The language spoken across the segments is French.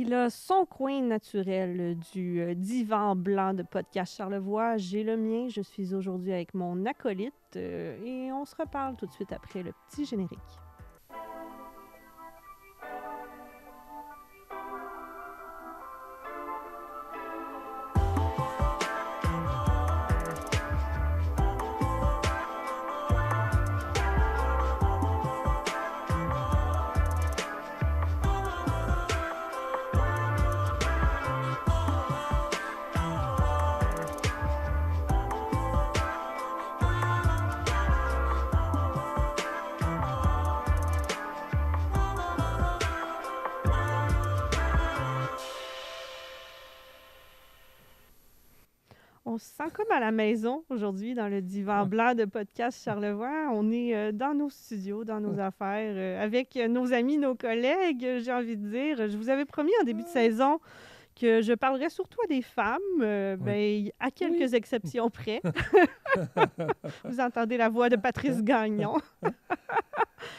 Il a son coin naturel du divan blanc de Podcast Charlevoix. J'ai le mien. Je suis aujourd'hui avec mon acolyte et on se reparle tout de suite après le petit générique. On se sent comme à la maison aujourd'hui dans le divan blanc de Podcast Charlevoix. On est dans nos studios, dans nos affaires, avec nos amis, nos collègues, j'ai envie de dire. Je vous avais promis en début de saison que je parlerais surtout à des femmes, ben, à quelques exceptions près. Vous entendez la voix de Patrice Gagnon.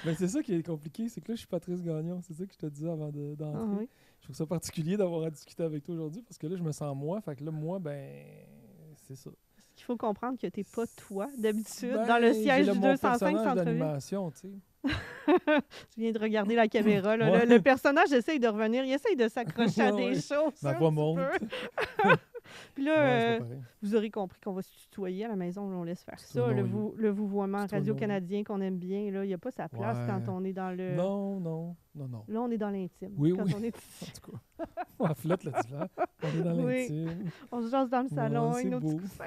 Ben, c'est ça qui est compliqué, c'est que là, je suis Patrice Gagnon. C'est ça que je te disais avant d'entrer. Ah oui. Je trouve ça particulier d'avoir à discuter avec toi aujourd'hui parce que là, je me sens moi. Fait que là, moi, ben, c'est ça. Il faut comprendre que tu n'es pas toi, d'habitude, Ben, dans le siège j'ai du mon 205 personnage Centre-Ville. d'animation, tu sais. Tu viens de regarder la caméra. Là. Ouais. Le personnage essaye de revenir. Il essaye de s'accrocher à des Ouais. choses. Ma un voix petit monte. peu. Puis là, Ouais, c'est pas pareil. vous aurez compris qu'on va se tutoyer à la maison. On laisse faire ça. Tutoyons-nous. Le vouvoiement Tutoyons-nous. radio-canadien qu'on aime bien, là, il n'y a pas sa place Ouais. quand on est dans le... Non. Là, on est dans l'intime. Oui, quand oui. on est En ici. tout cas, on flotte le divan. On est dans Oui. l'intime. On se jase dans le salon Ouais, avec c'est nos petits beau. coussins.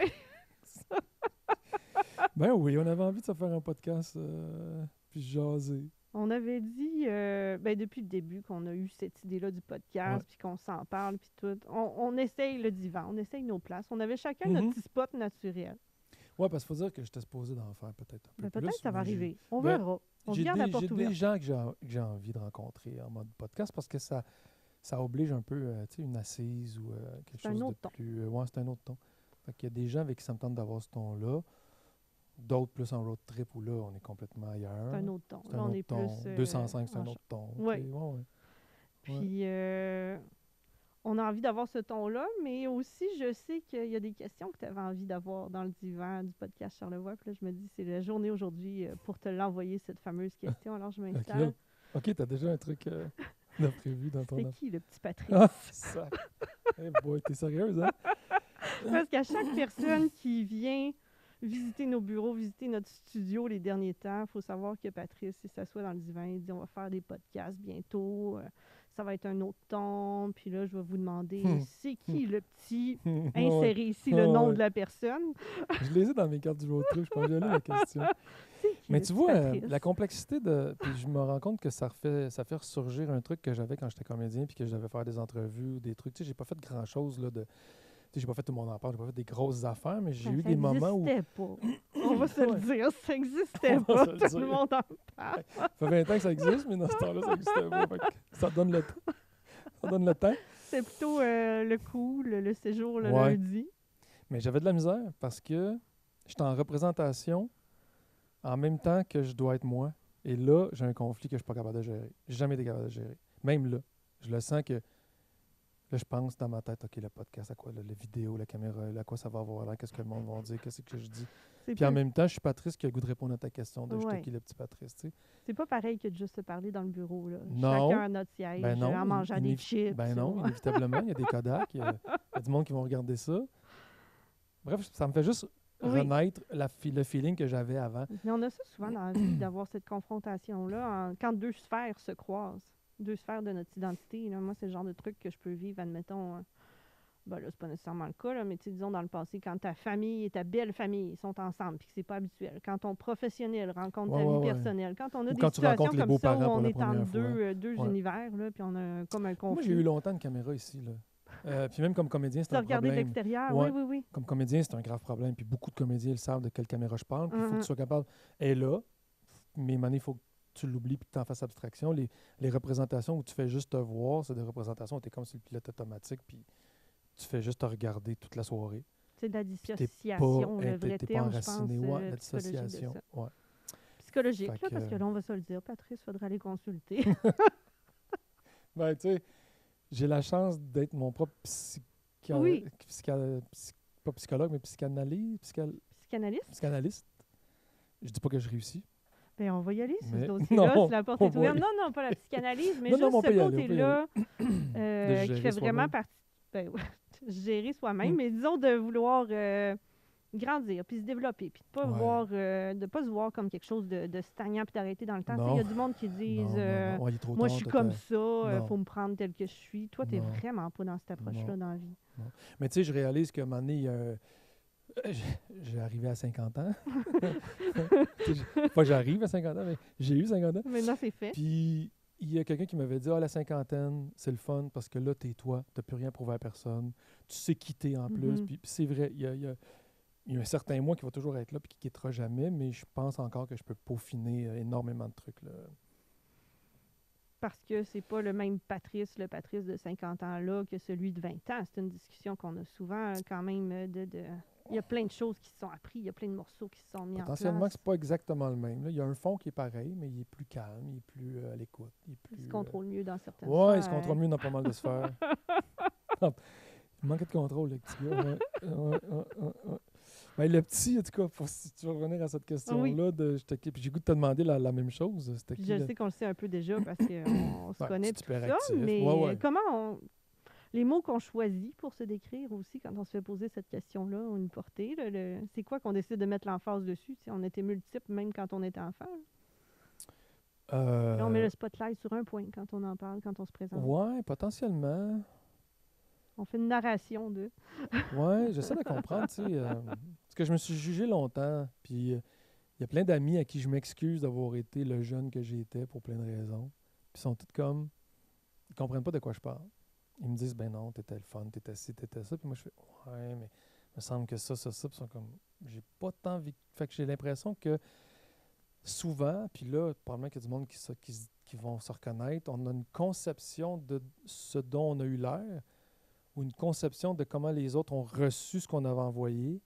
Ben oui, on avait envie de se faire un podcast puis jaser. On avait dit, ben depuis le début, qu'on a eu cette idée-là du podcast, Ouais. puis qu'on s'en parle, puis tout. On essaye le divan, on essaye nos places. On avait chacun Mhm. notre petit spot naturel. Ouais, parce qu'il faut dire que j'étais supposé d'en faire peut-être un peu Ben, plus. peut-être que ça va mais arriver. On ben, verra. On j'ai garde la des, porte j'ai ouverte. des gens que j'ai envie de rencontrer en mode podcast parce que ça oblige un peu, tu sais, une assise ou quelque C'est un chose autre de ton. plus... ouais, c'est un autre ton. Fait qu'il y a des gens avec qui ça me tente d'avoir ce ton-là. D'autres plus en road trip où là, on est complètement ailleurs. C'est un autre ton. C'est Là, un on autre est ton. plus... 205, c'est un en autre ton. Ouais. Tu sais, ouais. Puis, on a envie d'avoir ce ton-là, mais aussi, je sais qu'il y a des questions que tu avais envie d'avoir dans le divan du podcast Charlevoix. Puis là, je me dis, c'est la journée aujourd'hui pour te l'envoyer, cette fameuse question. Alors, je m'installe. OK, t'as déjà un truc de prévu dans ton C'est affaire. qui, le petit Patrice? Ah, ça. Hey boy, t'es sérieuse, hein? Parce qu'à chaque personne qui vient visiter nos bureaux, visiter notre studio les derniers temps, il faut savoir que Patrice, il s'assoit dans le divan, il dit on va faire des podcasts bientôt, ça va être un autre ton, puis là, je vais vous demander c'est qui le petit, insérer ici le nom Ouais. de la personne. Je les ai dans mes cartes du road trip, je pense que j'ai lu la question. C'est qui Mais le tu petit vois, Patrice? la complexité de... Puis je me rends compte que ça fait ressurgir un truc que j'avais quand j'étais comédien puis que je devais faire des entrevues ou des trucs. Tu sais, j'ai pas fait grand-chose, là, de... Tu sais, j'ai pas fait tout mon empire, j'ai pas fait des grosses affaires, mais j'ai eu Ça des moments où... n'existait pas. On va se le Ouais. dire, ça n'existait On va pas. se le Tout le dire. monde en parle. Ça fait 20 ans que ça existe, mais dans ce temps-là, ça n'existait pas. Fait que ça donne le temps. Ça donne le temps. C'est plutôt le cool, le séjour le Ouais. lundi. Mais j'avais de la misère parce que j'étais en représentation en même temps que je dois être moi. Et là, j'ai un conflit que je ne suis pas capable de gérer. J'ai jamais été capable de gérer. Même là, je le sens que là, je pense dans ma tête, OK, le podcast, à quoi, la vidéo, la caméra, à quoi ça va avoir l'air, qu'est-ce que le monde va dire, qu'est-ce que je dis. C'est Puis en pas- même temps, je suis Patrice qui a le goût de répondre à ta question de Ouais. j'étais qui le petit Patrice, tu sais. C'est pas pareil que de juste se parler dans le bureau. Là. Non. Chacun à notre siège, Ben non, en mangeant des chips. Ben non, ou- inévitablement, il y a des Kodak, il y a du monde qui vont regarder ça. Bref, ça me fait juste Oui. renaître le feeling que j'avais avant. Mais on a ça souvent dans la vie, d'avoir cette confrontation-là, quand deux sphères se croisent, deux sphères de notre identité. Là. Moi, c'est le genre de truc que je peux vivre, admettons. Ben là, c'est pas nécessairement le cas, là, mais tu sais, disons dans le passé, quand ta famille et ta belle famille sont ensemble, puis que c'est pas habituel. Quand ton professionnel rencontre ta Ouais, vie ouais. personnelle. Quand on a Ou des quand tu situations rencontres les comme ça où beaux-parents pour on la est en première fois. deux Ouais. univers, là, puis on a comme un conflit. Moi, j'ai eu longtemps une caméra ici, là. Puis même comme comédien, c'est Tu as un regardé de problème. l'extérieur, Ouais. oui. Comme comédien, c'est un grave problème. Puis beaucoup de comédiens ils savent de quelle caméra je parle. Puis il faut que Mhm. tu sois capable. Elle est là, mais maintenant, il faut que tu l'oublies puis que tu en fasses abstraction. Les représentations où tu fais juste te voir, c'est des représentations où tu es comme sur le pilote automatique, puis tu fais juste te regarder toute la soirée. C'est de la T'es dissociation, le vrai t'es pas terme, je pense, enraciné. Ouais, la psychologique de dissociation. ça. Ouais. Psychologique, Fait là, que- parce que là, on va se le dire, Patrice, il faudra aller consulter. Ben, tu sais, j'ai la chance d'être mon propre Oui. pas psychologue, mais Psychanalyste? psychanalyste. Je dis pas que je réussis. Ben, on va y aller sur ce Mais dossier-là, non, si la porte on est va ouverte. y- Non, non, pas la psychanalyse, mais Non, juste non, on ce peut y aller, on peut y côté-là De qui gérer fait vraiment soi-même. partie. Ben, ouais, gérer soi-même, Mm. mais disons de vouloir grandir, puis se développer, puis Ouais. de pas se voir comme quelque chose de stagnant, puis d'arrêter dans le temps. Tu sais, il y Non. a du monde qui disent Non. Ouais, il est trop moi, je tard. suis comme ça, Non. faut me prendre tel que je suis. Toi, tu n'es Non. vraiment pas dans cette approche-là Non. dans la vie. Non. Mais tu sais, je réalise qu'à un moment donné, il y a j'ai arrivé à 50 ans. Tu sais, pas que j'arrive à 50 ans, mais j'ai eu 50 ans. Maintenant, c'est fait. Puis il y a quelqu'un qui m'avait dit, ah, la cinquantaine, c'est le fun parce que là, t'es toi, t'as plus rien à prouver à personne. Tu sais quitter en plus. Mhm. Puis c'est vrai, il y a un certain moi qui va toujours être là puis qui quittera jamais, mais je pense encore que je peux peaufiner énormément de trucs. Là. Parce que c'est pas le même le Patrice de 50 ans-là, que celui de 20 ans. C'est une discussion qu'on a souvent quand même Il y a plein de choses qui se sont apprises, il y a plein de morceaux qui se sont mis en Potentiellement, place. c'est pas exactement le même. Là. Il y a un fond qui est pareil, mais il est plus calme, il est plus à l'écoute. Il est plus, Il se contrôle mieux dans certaines ouais, il se sphères. contrôle mieux dans pas mal de sphères. Il manquait de contrôle, le petit gars. Ouais. Ben, le petit, en tout cas, si tu veux revenir à cette question-là, puis j'ai goût de te demander la même chose. C'était Puis qui, je là? sais qu'on le sait un peu déjà parce qu'on se Ouais, connaît petit tout ça, hyperactif. mais Ouais. les mots qu'on choisit pour se décrire aussi, quand on se fait poser cette question-là, ont une portée. Là, c'est quoi qu'on décide de mettre l'emphase dessus? Tu sais, on était multiples même quand on était enfant. Là, on met le spotlight sur un point quand on en parle, quand on se présente. Ouais, potentiellement. On fait une narration de... Ouais, j'essaie de comprendre, tu sais. Parce que je me suis jugé longtemps, puis il y a plein d'amis à qui je m'excuse d'avoir été le jeune que j'étais pour plein de raisons. Puis ils sont tous comme... Ils comprennent pas de quoi je parle. Ils me disent, ben non, t'étais le fun, t'étais ci, t'étais ça. Puis moi, je fais, ouais, mais il me semble que ça. Puis ils sont comme, j'ai pas tant vécu. Fait que j'ai l'impression que souvent, puis là, probablement qu'il y a du monde qui vont se reconnaître, on a une conception de ce dont on a eu l'air, ou une conception de comment les autres ont reçu ce qu'on avait envoyé,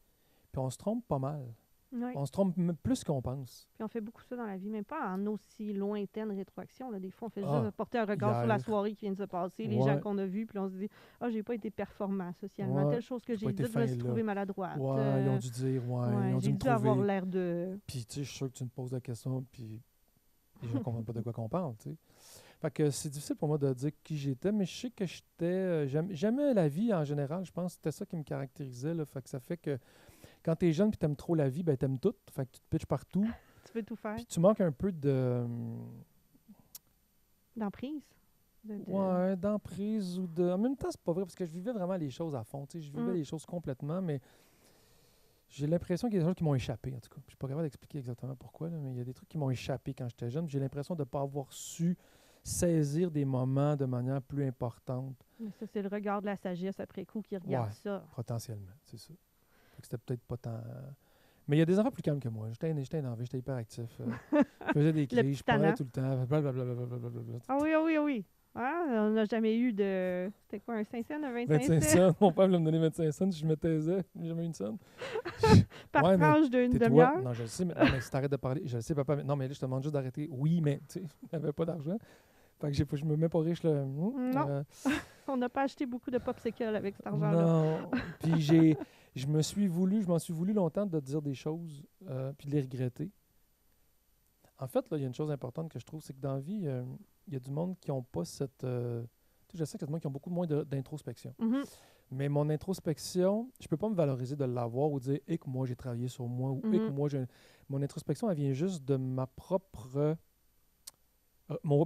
puis on se trompe pas mal. Ouais. On se trompe plus qu'on pense. Puis on fait beaucoup ça dans la vie, mais pas en aussi lointaine rétroaction. Là. Des fois, on fait Ah, juste porter un regard sur la hier. soirée qui vient de se passer, les Ouais. gens qu'on a vus, puis on se dit « Ah, j'ai pas été performant socialement. Ouais, Telle chose que j'ai pas j'ai été dite, je me fin suis là. trouvée maladroite. Ouais, ils ont dû dire, ils ont dû j'ai me dû avoir trouver. l'air de... » Puis, tu sais, je suis sûr que tu me poses la question, puis les gens ne comprennent pas de quoi qu'on parle, tu sais. Fait que c'est difficile pour moi de dire qui j'étais, mais je sais que j'étais... j'aimais la vie en général, je pense que c'était ça qui me caractérisait, là. Fait que ça fait que quand t'es jeune puis t'aimes trop la vie, ben t'aimes tout. Fait que tu te pitches partout. Tu veux tout faire. Puis tu manques un peu de... D'emprise. Ouais, d'emprise ou de... En même temps, c'est pas vrai, parce que je vivais vraiment les choses à fond, tu sais. Je vivais Mm. les choses complètement, mais... J'ai l'impression qu'il y a des choses qui m'ont échappé, en tout cas. Je suis pas capable d'expliquer exactement pourquoi, là, mais il y a des trucs qui m'ont échappé quand j'étais jeune. J'ai l'impression de ne pas avoir su saisir des moments de manière plus importante, Mais ça, c'est le regard de la sagesse après coup qui regarde Ouais. ça. potentiellement, c'est ça. Fait que c'était peut-être pas tant... Mais il y a des enfants plus calmes que moi. J'étais énervé, j'étais hyperactif. Je faisais des Le cris, je petit parlais tannant. tout le temps. Blablabla. Ah oui, ah oui, ah oui. Ah, on n'a jamais eu de... C'était quoi, un 5 cents, un 25 25 cents? cents. Mon père voulait me donner 25 cents, je me taisais. J'ai jamais eu une scène. Par Ouais, mais tranche d'une Tais-toi. demi-heure? Non, je le sais, mais, non, mais si t'arrêtes de parler, je le sais, papa. Mais, non, mais là, je te demande juste d'arrêter. Oui, mais tu sais, il n'y avait pas d'argent. Fait que je me mets pas riche, là. Non. On n'a pas acheté beaucoup de popsicles avec cet argent-là. Non. Puis je m'en suis voulu longtemps de dire des choses, puis de les regretter. En fait, là, il y a une chose importante que je trouve, c'est que dans la vie, il y a du monde qui n'ont pas cette... tu sais, je sais qu'il y a du monde qui ont beaucoup moins d'introspection. Mhm. Mais mon introspection, je peux pas me valoriser de l'avoir ou dire que moi j'ai travaillé sur moi ou que moi j'ai... Mon introspection, elle vient juste de ma propre...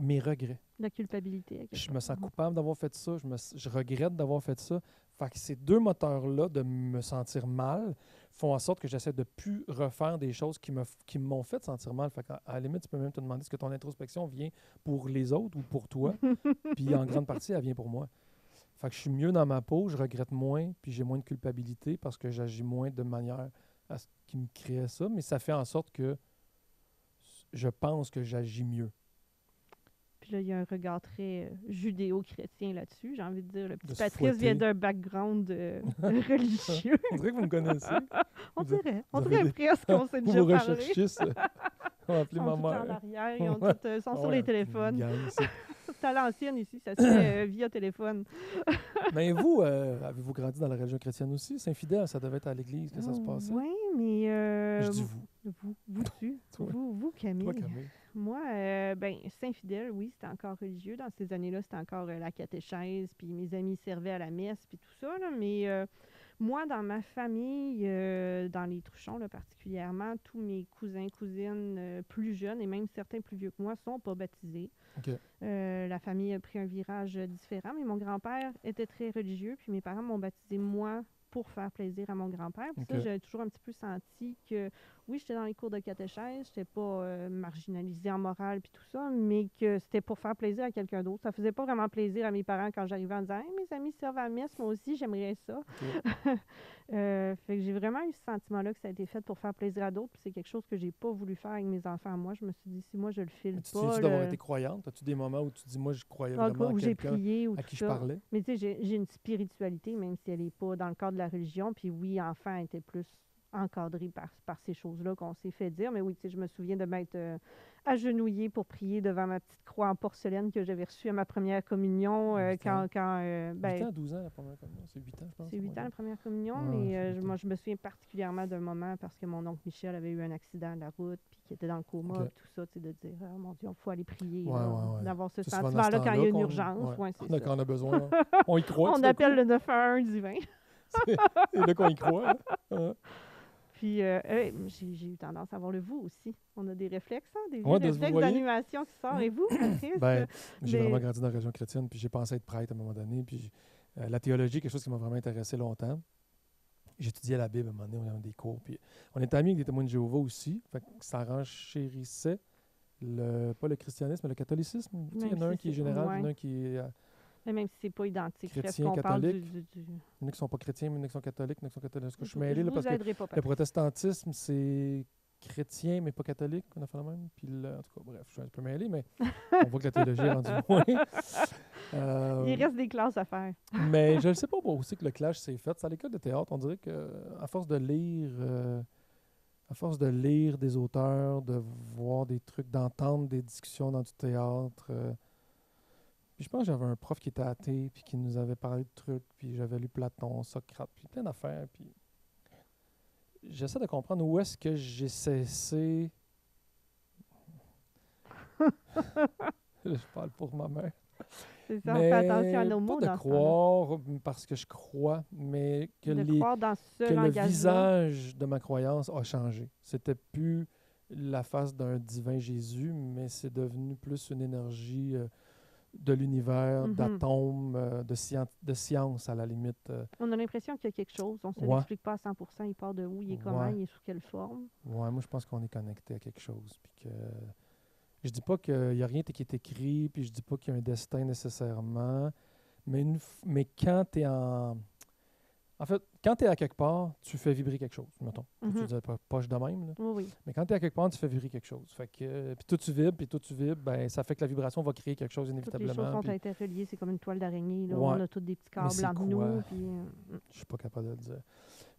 mes regrets. La culpabilité. à quelque Je part. me sens coupable d'avoir fait ça, je regrette d'avoir fait ça. Fait que ces deux moteurs-là de me sentir mal font en sorte que j'essaie de plus refaire des choses qui m'ont fait sentir mal. Fait qu'à la limite, tu peux même te demander est-ce que ton introspection vient pour les autres ou pour toi. Puis en grande partie, elle vient pour moi. Fait que je suis mieux dans ma peau, je regrette moins, puis j'ai moins de culpabilité parce que j'agis moins de manière à ce qui me crée ça. Mais ça fait en sorte que je pense que j'agis mieux. Puis là, il y a un regard très judéo-chrétien là-dessus. J'ai envie de dire, le petit De se Patrice fouetter. vient d'un background religieux. On dirait que vous me connaissez. On Vous- dirait. vous On avez dirait des- presque qu'on s'est Vous déjà vous parlé. recherchez ça. On va appeler Ils ma sont tous en mère. arrière, ils ont Ouais. tous, sont Ah sur ouais, les téléphones. une gang, c'est- à l'ancienne ici, ça se fait via téléphone. Mais vous, avez-vous grandi dans la religion chrétienne aussi? Saint-Fidèle, ça devait être à l'église que ça se passait? Oui, mais Je dis vous. Toi. vous, Camille. Toi, Camille. Moi, Saint-Fidèle, oui, c'était encore religieux. Dans ces années-là, c'était encore la catéchèse, puis mes amis servaient à la messe, puis tout ça. Là, mais moi, dans ma famille, dans les Truchons là, particulièrement, tous mes cousins, cousines plus jeunes et même certains plus vieux que moi sont pas baptisés. OK. La famille a pris un virage différent, mais mon grand-père était très religieux, puis mes parents m'ont baptisé moi pour faire plaisir à mon grand-père. Puis ça, OK. j'ai toujours un petit peu senti que, oui, j'étais dans les cours de catéchèse, j'étais pas marginalisée en morale puis tout ça, mais que c'était pour faire plaisir à quelqu'un d'autre. Ça faisait pas vraiment plaisir à mes parents quand j'arrivais en disant « Hey, mes amis servent à la messe, moi aussi, j'aimerais ça. OK. » Fait que j'ai vraiment eu ce sentiment-là que ça a été fait pour faire plaisir à d'autres, puis c'est quelque chose que j'ai pas voulu faire avec mes enfants. Moi, je me suis dit, si moi je le file Mais tu te pas, souviens-tu d'avoir été croyante? As-tu des moments où tu te dis, moi, je croyais vraiment où en j'ai quelqu'un prié ou à tout qui je ça. parlais? Mais tu sais, j'ai une spiritualité, même si elle n'est pas dans le cadre de la religion. Puis oui, enfant était plus encadré par ces choses-là qu'on s'est fait dire. Mais oui, tu sais, je me souviens de m'être agenouillée pour prier devant ma petite croix en porcelaine que j'avais reçue à ma première communion. 8 ans. 8 Ben, ans, 12 ans la première communion? C'est 8 ans, je pense. c'est 8 ans la première communion, Ouais, mais c'est 8 ans. moi, je me souviens particulièrement d'un moment parce que mon oncle Michel avait eu un accident de la route, puis qui était dans le coma, OK. puis tout ça, tu sais, de dire, oh mon Dieu, il faut aller prier, Ouais, là, ouais, ouais. d'avoir ce C'est souvent dans ce sentiment-là quand il y a une temps-là urgence. Ouais, c'est ça. Quand on a besoin, on y croit. On tout à appelle coup. le 911 divin. C'est là qu'on y croit. Hein. Puis, j'ai eu tendance à avoir le vous aussi. On a des réflexes, hein, des vieux Ouais, de se réflexes voyer. d'animation qui sortent. Et vous, Patrice? Ben, j'ai mais- vraiment grandi dans la région chrétienne, puis j'ai pensé être prêtre à un moment donné. Puis la théologie, quelque chose qui m'a vraiment intéressé longtemps. J'étudiais la Bible à un moment donné, on avait des cours. Puis on était amis avec des témoins de Jéhovah aussi. Fait que ça renchérissait pas le christianisme, mais le catholicisme. Tu sais, il y en a Même un si qui est c'est- général, ouais. il y en a un qui est. Mais même si c'est pas identique, reste Chrétien, qu'on parle catholique. du... Il y en a qui sont pas chrétiens, mais il y en a qui sont catholiques, il y en a qui sont catholiques. Je suis Je mêlé là, vous parce que aiderai pas, le Patrice. protestantisme, c'est chrétien, mais pas catholique. On a fait la même. Puis en tout cas, bref, je suis un peu mêlé, mais on voit que la théologie est rendue loin. Il reste des classes à faire. Mais je ne sais pas moi aussi que le clash s'est fait. C'est à l'école de théâtre, on dirait que à force de lire des auteurs, de voir des trucs, d'entendre des discussions dans du théâtre. Puis je pense que j'avais un prof qui était athée, puis qui nous avait parlé de trucs, puis j'avais lu Platon, Socrate, puis plein d'affaires. Puis j'essaie de comprendre où est-ce que j'ai cessé. Je parle pour ma mère. C'est ça, on Mais fait attention à nos mots pas de dans ce temps-là. croire parce que je crois, mais que, De croire dans ce que le langage-là. visage de ma croyance a changé. C'était plus la face d'un divin Jésus, mais c'est devenu plus une énergie de l'univers, Mhm. d'atomes, de science à la limite. On a l'impression qu'il y a quelque chose. On ne se Ouais. l'explique pas à 100%. Il part de où, il est comment, Ouais. il est sous quelle forme. Ouais, moi je pense qu'on est connecté à quelque chose. Puis que je dis pas qu'il n'y a rien qui est écrit, puis je dis pas qu'il y a un destin nécessairement, mais, mais quand tu es En fait, quand tu es à quelque part, tu fais vibrer quelque chose, mettons. Mhm. Tu dis pas poche de même, là. Oui, oui. Mais quand tu es à quelque part, tu fais vibrer quelque chose. Fait que, puis tout tu vibres, ben, ça fait que la vibration va créer quelque chose Toutes les inévitablement. choses sont puis interreliées. C'est comme une toile d'araignée. Là. Ouais. On a tous des petits Mais c'est câbles entre quoi? nous. Puis, je suis pas capable de le dire.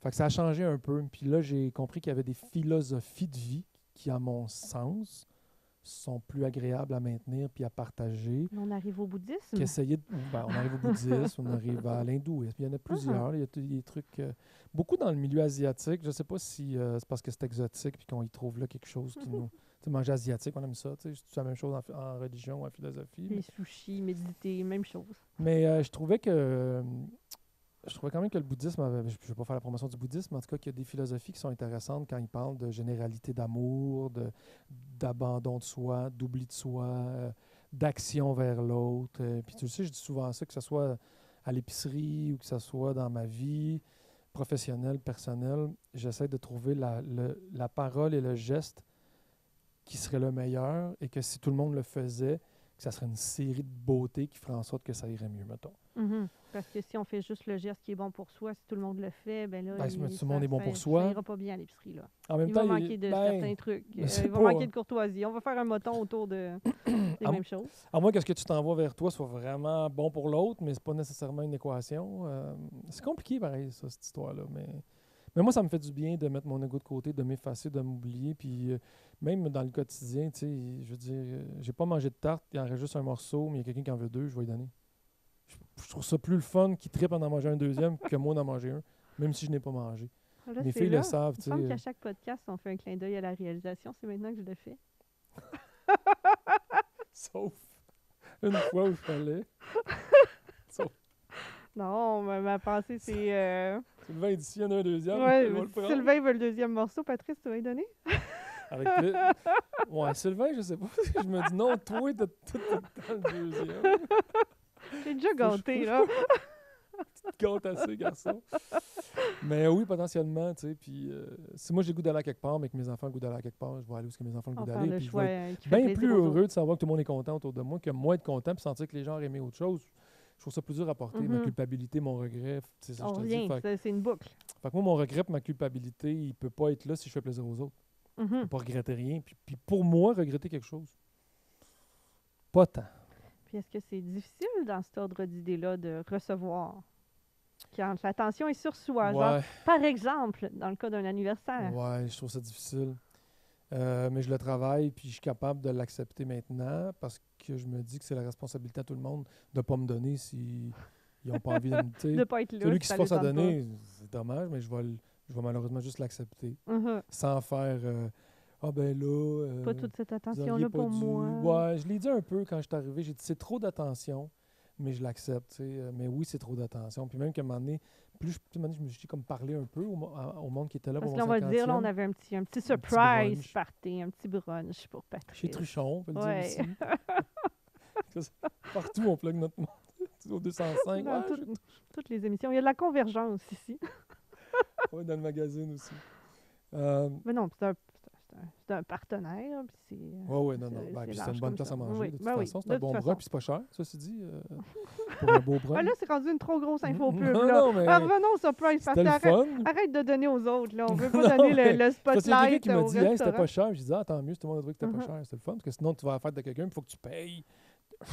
Fait que ça a changé un peu. Puis là, j'ai compris qu'il y avait des philosophies de vie qui, à mon sens, sont plus agréables à maintenir puis à partager. on arrive au bouddhisme. Qu'essayer de, on arrive au bouddhisme, on arrive à l'hindouisme. Il y en a plusieurs. Il y a des trucs. Beaucoup dans le milieu asiatique. Je ne sais pas si c'est parce que c'est exotique puis qu'on y trouve là quelque chose qui nous. Tu sais, manger asiatique, on aime ça. Tu sais, c'est la même chose en religion, en philosophie. Les sushis, méditer, même chose. Mais je trouvais que. Je trouvais quand même que le bouddhisme avait, je ne vais pas faire la promotion du bouddhisme, mais en tout cas qu'il y a des philosophies qui sont intéressantes quand ils parlent de généralité d'amour, d'abandon de soi, d'oubli de soi, d'action vers l'autre. Puis tu sais, je dis souvent ça, que ce soit à l'épicerie ou que ce soit dans ma vie professionnelle, personnelle, j'essaie de trouver la parole et le geste qui serait le meilleur et que si tout le monde le faisait, que ça serait une série de beautés qui ferait en sorte que ça irait mieux, mettons. Mhm. Parce que si on fait juste le geste qui est bon pour soi, si tout le monde le fait, ben là, Ben, si tout le monde est bon pour soi. Ça ira pas bien à l'épicerie, là. En même Il temps, va manquer de certains trucs. je sais Il va pas. manquer de courtoisie. On va faire un moton autour des mêmes choses. À moins que ce que tu t'envoies vers toi soit vraiment bon pour l'autre, mais c'est pas nécessairement une équation. C'est compliqué, pareil, ça, cette histoire-là. Mais Mais moi, ça me fait du bien de mettre mon ego de côté, de m'effacer, de m'oublier. Puis même dans le quotidien, tu sais, je veux dire, j'ai pas mangé de tarte, il en reste juste un morceau, mais il y a quelqu'un qui en veut deux, je vais lui donner. Je trouve ça plus le fun qu'il trippe en manger un deuxième que moi d'en manger un, même si je n'ai pas mangé. Là, Mes c'est filles là. le savent, Il me tu semble sais. qu'à chaque podcast, on fait un clin d'œil à la réalisation. C'est maintenant que je le fais. Sauf une fois où il fallait. Non, ma pensée, c'est... Sylvain dit s'il y en a un deuxième, Ouais, je vais le prendre. Sylvain veut le deuxième morceau. Patrice, tu vas lui donner? Avec ouais, Sylvain, je sais pas. Je me dis non, toi, t'as tout le temps le deuxième. J'ai déjà gâté, là. Tu te gâtes assez, garçon. Mais oui, potentiellement, tu sais. Puis si moi j'ai le goût d'aller à quelque part, mais que mes enfants ont le goût d'aller à quelque part, je vais aller où est-ce que mes enfants ont le On goût fait d'aller. le Puis je choix vais être qui fait bien plaisir plus aux autres. heureux de savoir que tout le monde est content autour de moi que moi être content puis sentir que les gens auraient aimé autre chose. Je trouve ça plus dur à porter. Ma culpabilité, mon regret, c'est ça que On je te dis. revient, c'est une boucle. Fait que moi, mon regret et ma culpabilité, il peut pas être là si je fais plaisir aux autres. Je peux pas regretter rien. Puis pour moi, regretter quelque chose, pas tant. Puis est-ce que c'est difficile dans cet ordre d'idées-là de recevoir? Quand l'attention est sur soi. Ouais. Genre, par exemple, dans le cas d'un anniversaire. Ouais, je trouve ça difficile. Mais je le travaille, puis je suis capable de l'accepter maintenant parce que je me dis que c'est la responsabilité à tout le monde de ne pas me donner s'ils n'ont pas envie de me De ne pas être là. Celui si qui ça se force les à tente donner, c'est dommage, mais je vais malheureusement juste l'accepter pas. sans faire ah ben là. Pas toute cette vous attention-là auriez pas pour dû. moi. Ouais, je l'ai dit un peu quand je suis arrivé. J'ai dit c'est trop d'attention, mais je l'accepte. Tu sais. Mais oui, c'est trop d'attention. Puis même qu'à un moment donné, je me suis comme parlé un peu au monde qui était là Parce pour qu'on mon va le dire, là, 50e. on avait un petit brunch. surprise party, un petit brunch pour Patrice. Chez Truchon, on peut le Ouais. dire aussi. Partout, on plug notre monde. Au 205. Dans Ouais, toutes les émissions. Il y a de la convergence ici. ouais, dans le magazine aussi. Mais non, c'est un partenaire. Puis Oui, non. c'est Ben, puis c'est large une bonne comme place ça. à manger. Oui, De toute ben oui, façon, c'est de un bon toute brun, façon. puis c'est pas cher, ceci dit, pour un beau brun. Ah, là, c'est rendu une trop grosse info pub. Non, Là. non, mais Revenons au surprise. c'était le Arrête, fun. arrête de donner aux autres. Là. On veut Non, pas donner mais le parce qu'il y a quelqu'un spotlight qui m'a au dit, hey, c'était restaurant. pas cher. Je disais, ah, tant mieux, tout le monde a trouvé que c'était pas Mhm. cher. C'était le fun, parce que sinon, tu vas à la fête de quelqu'un, il faut que tu payes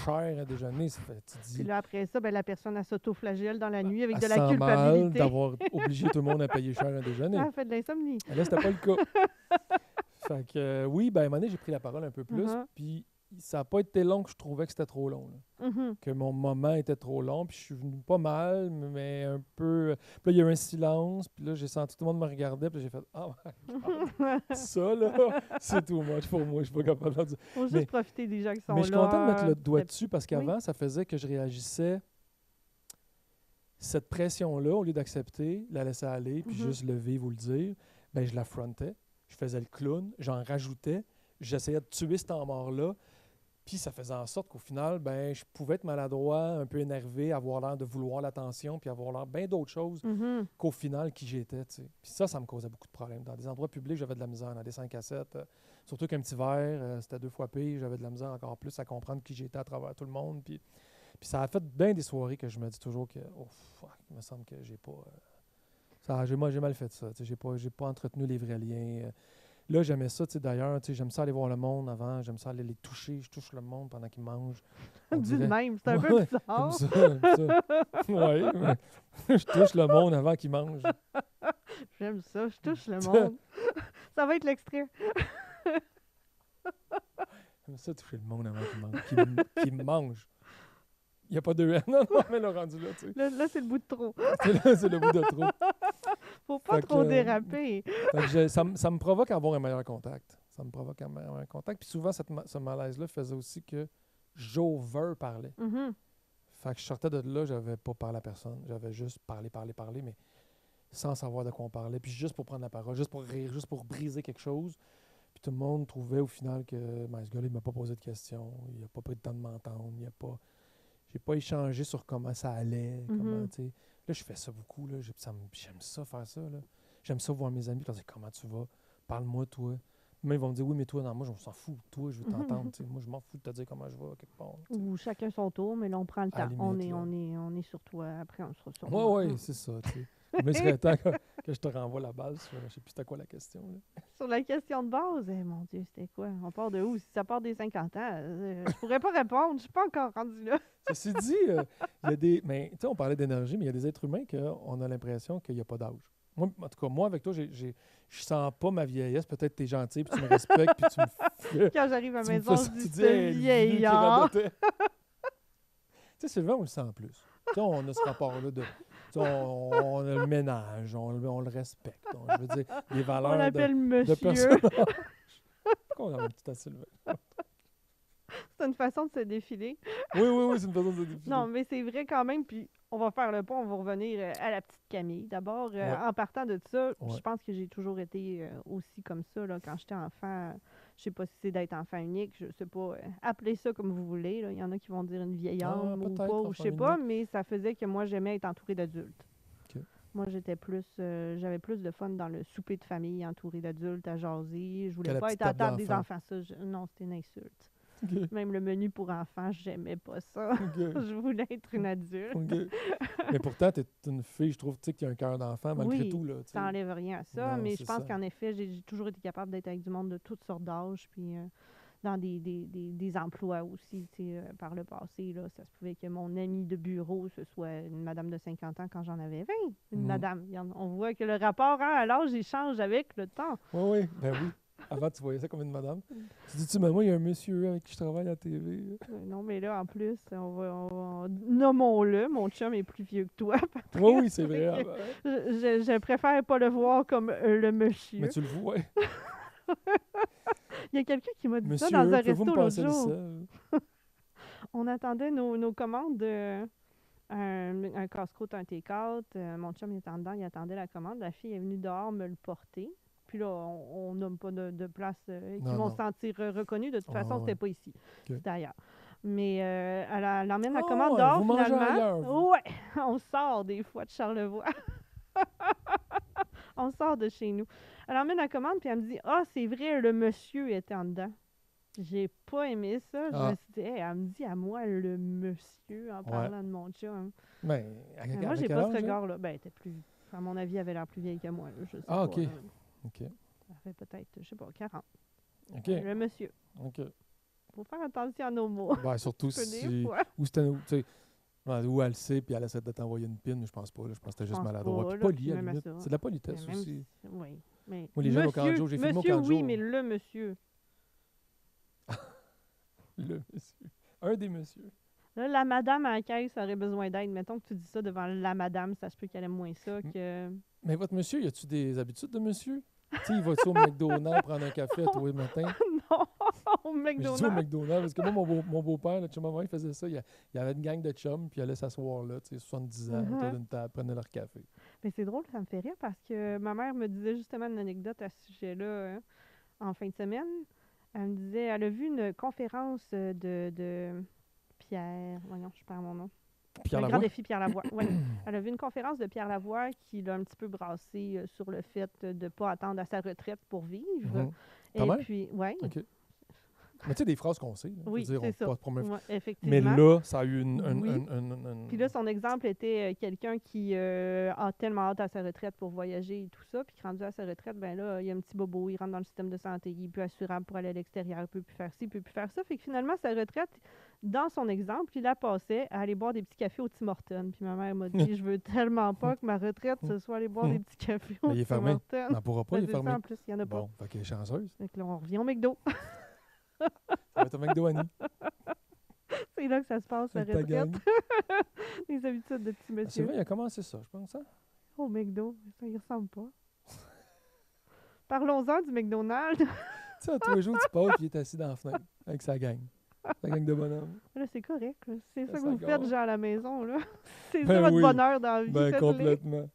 cher à déjeuner. Tu Puis dis, là, après ça, ben, la personne, elle s'auto-flagelle dans la nuit avec elle de la sent mal culpabilité. d'avoir obligé tout le monde à payer cher à déjeuner. Elle fait de l'insomnie. Mais là, c'était pas le cas. Fait que, oui, ben, à un moment donné, j'ai pris la parole un peu plus, Mhm. puis ça n'a pas été long que je trouvais que c'était trop long. Là. Mhm. Que mon moment était trop long, puis je suis venu pas mal, mais un peu... Puis là, il y a eu un silence, puis là, j'ai senti tout le monde me regardait, puis j'ai fait « Ah, ça, là, c'est too much pour moi, je suis pas capable de dire. » Faut juste Mais- profiter des gens qui sont là. Mais je suis content de mettre le doigt c'est- dessus, parce qu'avant, ça faisait que je réagissais cette pression-là, au lieu d'accepter, la laisser aller, puis Mhm. juste le vivre ou le dire, ben je l'affrontais, je faisais le clown, j'en rajoutais, j'essayais de tuer ce temps mort-là, puis ça faisait en sorte qu'au final, ben je pouvais être maladroit, un peu énervé, avoir l'air de vouloir l'attention, puis avoir l'air bien d'autres choses Mhm. qu'au final qui j'étais, tu sais. Puis ça me causait beaucoup de problèmes. Dans des endroits publics, j'avais de la misère, dans des 5 à 7, surtout qu'un petit verre, c'était 2 fois pire, j'avais de la misère encore plus à comprendre qui j'étais à travers tout le monde, puis ça a fait bien des soirées que je me dis toujours que, oh, fuck, il me semble que j'ai pas... j'ai mal fait ça. Tu sais, j'ai pas entretenu les vrais liens. Là, j'aimais ça, tu sais, d'ailleurs. Tu sais, j'aime ça aller voir le monde avant. J'aime ça aller les toucher. Je touche le monde pendant qu'ils mangent. On Dis de dirait... même, c'est un Ouais, peu J'aime bizarre. ça, j'aime ça. Oui, mais je touche le monde avant qu'ils mangent. J'aime ça, je touche le monde. Ça va être l'extrait. J'aime ça, toucher le monde avant qu'ils mangent. Qu'ils mangent. Il n'y a pas de haine. Non, mais le rendu là, tu sais. Là, c'est le bout de trop. C'est le bout de trop. Faut pas Fait que, trop déraper. Fait que ça me provoque à avoir un meilleur contact. Ça me provoque à avoir un meilleur contact. Puis souvent, ce malaise-là faisait aussi que j'over-parlais. Mhm. Fait que je sortais de là, j'avais pas parlé à personne. J'avais juste parlé, mais sans savoir de quoi on parlait. Puis juste pour prendre la parole, juste pour rire, juste pour briser quelque chose. Puis tout le monde trouvait au final que ce gars-là, il m'a pas posé de questions. Il a pas pris le temps de m'entendre. J'ai pas échangé sur comment ça allait. Comment, tu sais. Là, je fais ça beaucoup. Là. J'aime ça, faire ça. Là. J'aime ça voir mes amis leur dire comment tu vas. Parle-moi, toi. Même ils vont me dire oui, mais toi, non, moi, je m'en fous. Toi, je veux t'entendre. Tu sais. Moi, je m'en fous de te dire comment je vais quelque part. Tu sais. Ou chacun son tour, mais là, on prend le À la temps. limite, là. On est sur toi. Après, on sera sur moi. Oui, c'est ça. Tu sais. Mais il serait temps que je te renvoie la balle. Je sais plus c'était quoi la question. Là. Sur la question de base, mon Dieu, c'était quoi? On part de où? Si ça part des 50 ans, je pourrais pas répondre. Je suis pas encore rendu là. Ceci dit, il y a des. Mais tu sais, on parlait d'énergie, mais il y a des êtres humains qu'on a l'impression qu'il n'y a pas d'âge. Moi, en tout cas, moi, avec toi, je sens pas ma vieillesse. Peut-être que t'es gentil, puis tu me respectes, puis tu me fais... Quand j'arrive à la tu me maison, fais je ça, dis tu dis, ce hey, le vieux qui vieillard. radotait. Tu sais, Sylvain, on le sent plus. Tu sais, on a ce rapport-là de... tu sais, on a le ménage, on le respecte. Donc, je veux dire, les On valeurs l'appelle de monsieur. personnes... Pourquoi on a un petit à Sylvain? C'est une façon de se défiler. Oui, c'est une façon de se défiler. Non, mais c'est vrai quand même. Puis on va faire le pont, on va revenir à la petite Camille. D'abord, Ouais. en partant de ça, Ouais. je pense que j'ai toujours été aussi comme ça. Là, quand j'étais enfant, je sais pas si c'est d'être enfant unique, je sais pas. Appelez ça comme vous voulez. Là. Il y en a qui vont dire une vieille âme ou peut-être, pas, ou je enfant sais pas, unique. mais ça faisait que moi, j'aimais être entourée d'adultes. OK. Moi, j'étais plus, j'avais plus de fun dans le souper de famille, entourée d'adultes, à jaser. Je Que voulais la pas petite être à la table table des d'enfant. enfants. Ça, non, c'était une insulte. OK. Même le menu pour enfants, j'aimais pas ça. OK. Je voulais être une adulte. OK. Mais pourtant, tu es une fille, je trouve, tu sais, qui a un cœur d'enfant, malgré Oui, tout. Là, tu sais. ça n'enlève rien à ça, Non, mais je c'est pense ça. qu'en effet, j'ai toujours été capable d'être avec du monde de toutes sortes d'âges, puis dans des emplois aussi, tu sais, par le passé, là, ça se pouvait que mon amie de bureau, ce soit une madame de 50 ans quand j'en avais 20. Une Mhm. madame. On voit que le rapport à l'âge, il change avec le temps. Oui, ben oui. Avant, tu voyais ça comme une madame. Tu dis-tu, mais moi, il y a un monsieur avec qui je travaille à la TV. Non, mais là, en plus, nommons-le, mon chum est plus vieux que toi, Patrick. Oui, c'est vrai. Fait que je préfère pas le voir comme le monsieur. Mais tu le vois. Il y a quelqu'un qui m'a dit Monsieur, ça dans un pouvez-vous resto me l'autre passer le jour. sel? On attendait nos commandes, un casse-croûte, un take-out. Mon chum il était en dedans, il attendait la commande. La fille est venue dehors me le porter. Puis là, on nomme pas de place qui Non, vont non. se sentir reconnus. De toute façon, ouais. c'était pas ici. Ok. C'était ailleurs. Mais elle emmène la Ah, commande dehors, vous mangez finalement. ailleurs, vous. Ouais, on sort des fois de Charlevoix. On sort de chez nous. Elle emmène la commande, puis elle me dit « Ah, c'est vrai, le monsieur était en dedans. » J'ai pas aimé ça. Je Ah. me suis dit, hey, elle me dit à moi le monsieur en parlant de mon chum. Ben, Mais moi, avec j'ai quel pas ce âge, là? regard-là. Ben, elle était plus. À mon avis, elle avait l'air plus vieille que moi. Là, je sais Ah, pas. OK. Là. OK. Elle avait peut-être, je sais pas, 40. OK. Le monsieur. OK. Faut faire attention à nos mots. Ben, surtout Peu des si... fois. Ou c'était... Tu sais, où elle sait, puis elle essaie de t'envoyer une pine, je pense pas. Là, je pense que c'était juste pense maladroit. pas, Puis là, poli, à la même à limite. ça. C'est de la politesse Mais même aussi. oui. Mais Moi, les jeunes au camp de monsieur, jour, j'ai filmé au monsieur, camp de oui, jour. mais le monsieur. Le monsieur. Un des messieurs. Là, la madame à la caisse aurait besoin d'aide. Mettons que tu dis ça devant la madame, ça se peut qu'elle aime moins ça que... Mais votre monsieur, y a-tu des habitudes de monsieur? Tu sais, il va-tu au McDonald's prendre un café à tous les matins? non, au Mais je dis au McDonald's. McDonald's, parce que moi, mon beau-père, le chum à moi, il faisait ça. Il y avait une gang de chums, puis il allait s'asseoir là, tu sais, 70 ans, autour d'une table, prenaient leur café. Mais c'est drôle, ça me fait rire parce que ma mère me disait justement une anecdote à ce sujet-là en fin de semaine. Elle me disait, elle a vu une conférence de Pierre, voyons, je perds mon nom. Pierre Le grand Lavoie? défi Pierre Lavoie. Ouais. Elle a vu une conférence de Pierre Lavoie qui l'a un petit peu brassé sur le fait de ne pas attendre à sa retraite pour vivre. Mhm. Ta mère? Puis, ouais. OK. Mais tu sais, des phrases qu'on sait. Là, Oui, je veux dire, c'est on ça. passe pour même- Ouais, Mais effectivement. là, ça a eu Oui. Puis là, son exemple était quelqu'un qui a tellement hâte à sa retraite pour voyager et tout ça, puis rendu à sa retraite, ben là, il y a un petit bobo, il rentre dans le système de santé, il est plus assurable pour aller à l'extérieur, il peut plus faire ci, il peut plus faire ça. Fait que finalement, sa retraite, dans son exemple, il la passait à aller boire des petits cafés au Tim Hortons. Puis ma mère m'a dit, je veux tellement pas que ma retraite, ce soit aller boire des petits cafés au Mais il est Tim fermé. Hortons. On n'en pourra pas, il est C'est ça, fermé. en plus, il n'y en a pas. Bon, fait qu'elle est chanceuse. Fait que là, on revient au McDo. Ça va être au McDo, Annie. C'est là que ça se passe, la Avec ta retraite. gang. Les habitudes de petit C'est monsieur. vrai, il a commencé ça, je pense. Hein? Au McDo, ça y ressemble pas. Parlons-en du McDonald's. Tu sais, à tous les jours, tu passes, puis il est assis dans la fenêtre avec sa gang. Sa gang de bonhommes. Là, c'est correct. Là. C'est ça que Ça vous faites, gâte. genre, à la maison. Là. C'est Ben ça votre oui. bonheur dans la vie. Ben, faites-le. complètement.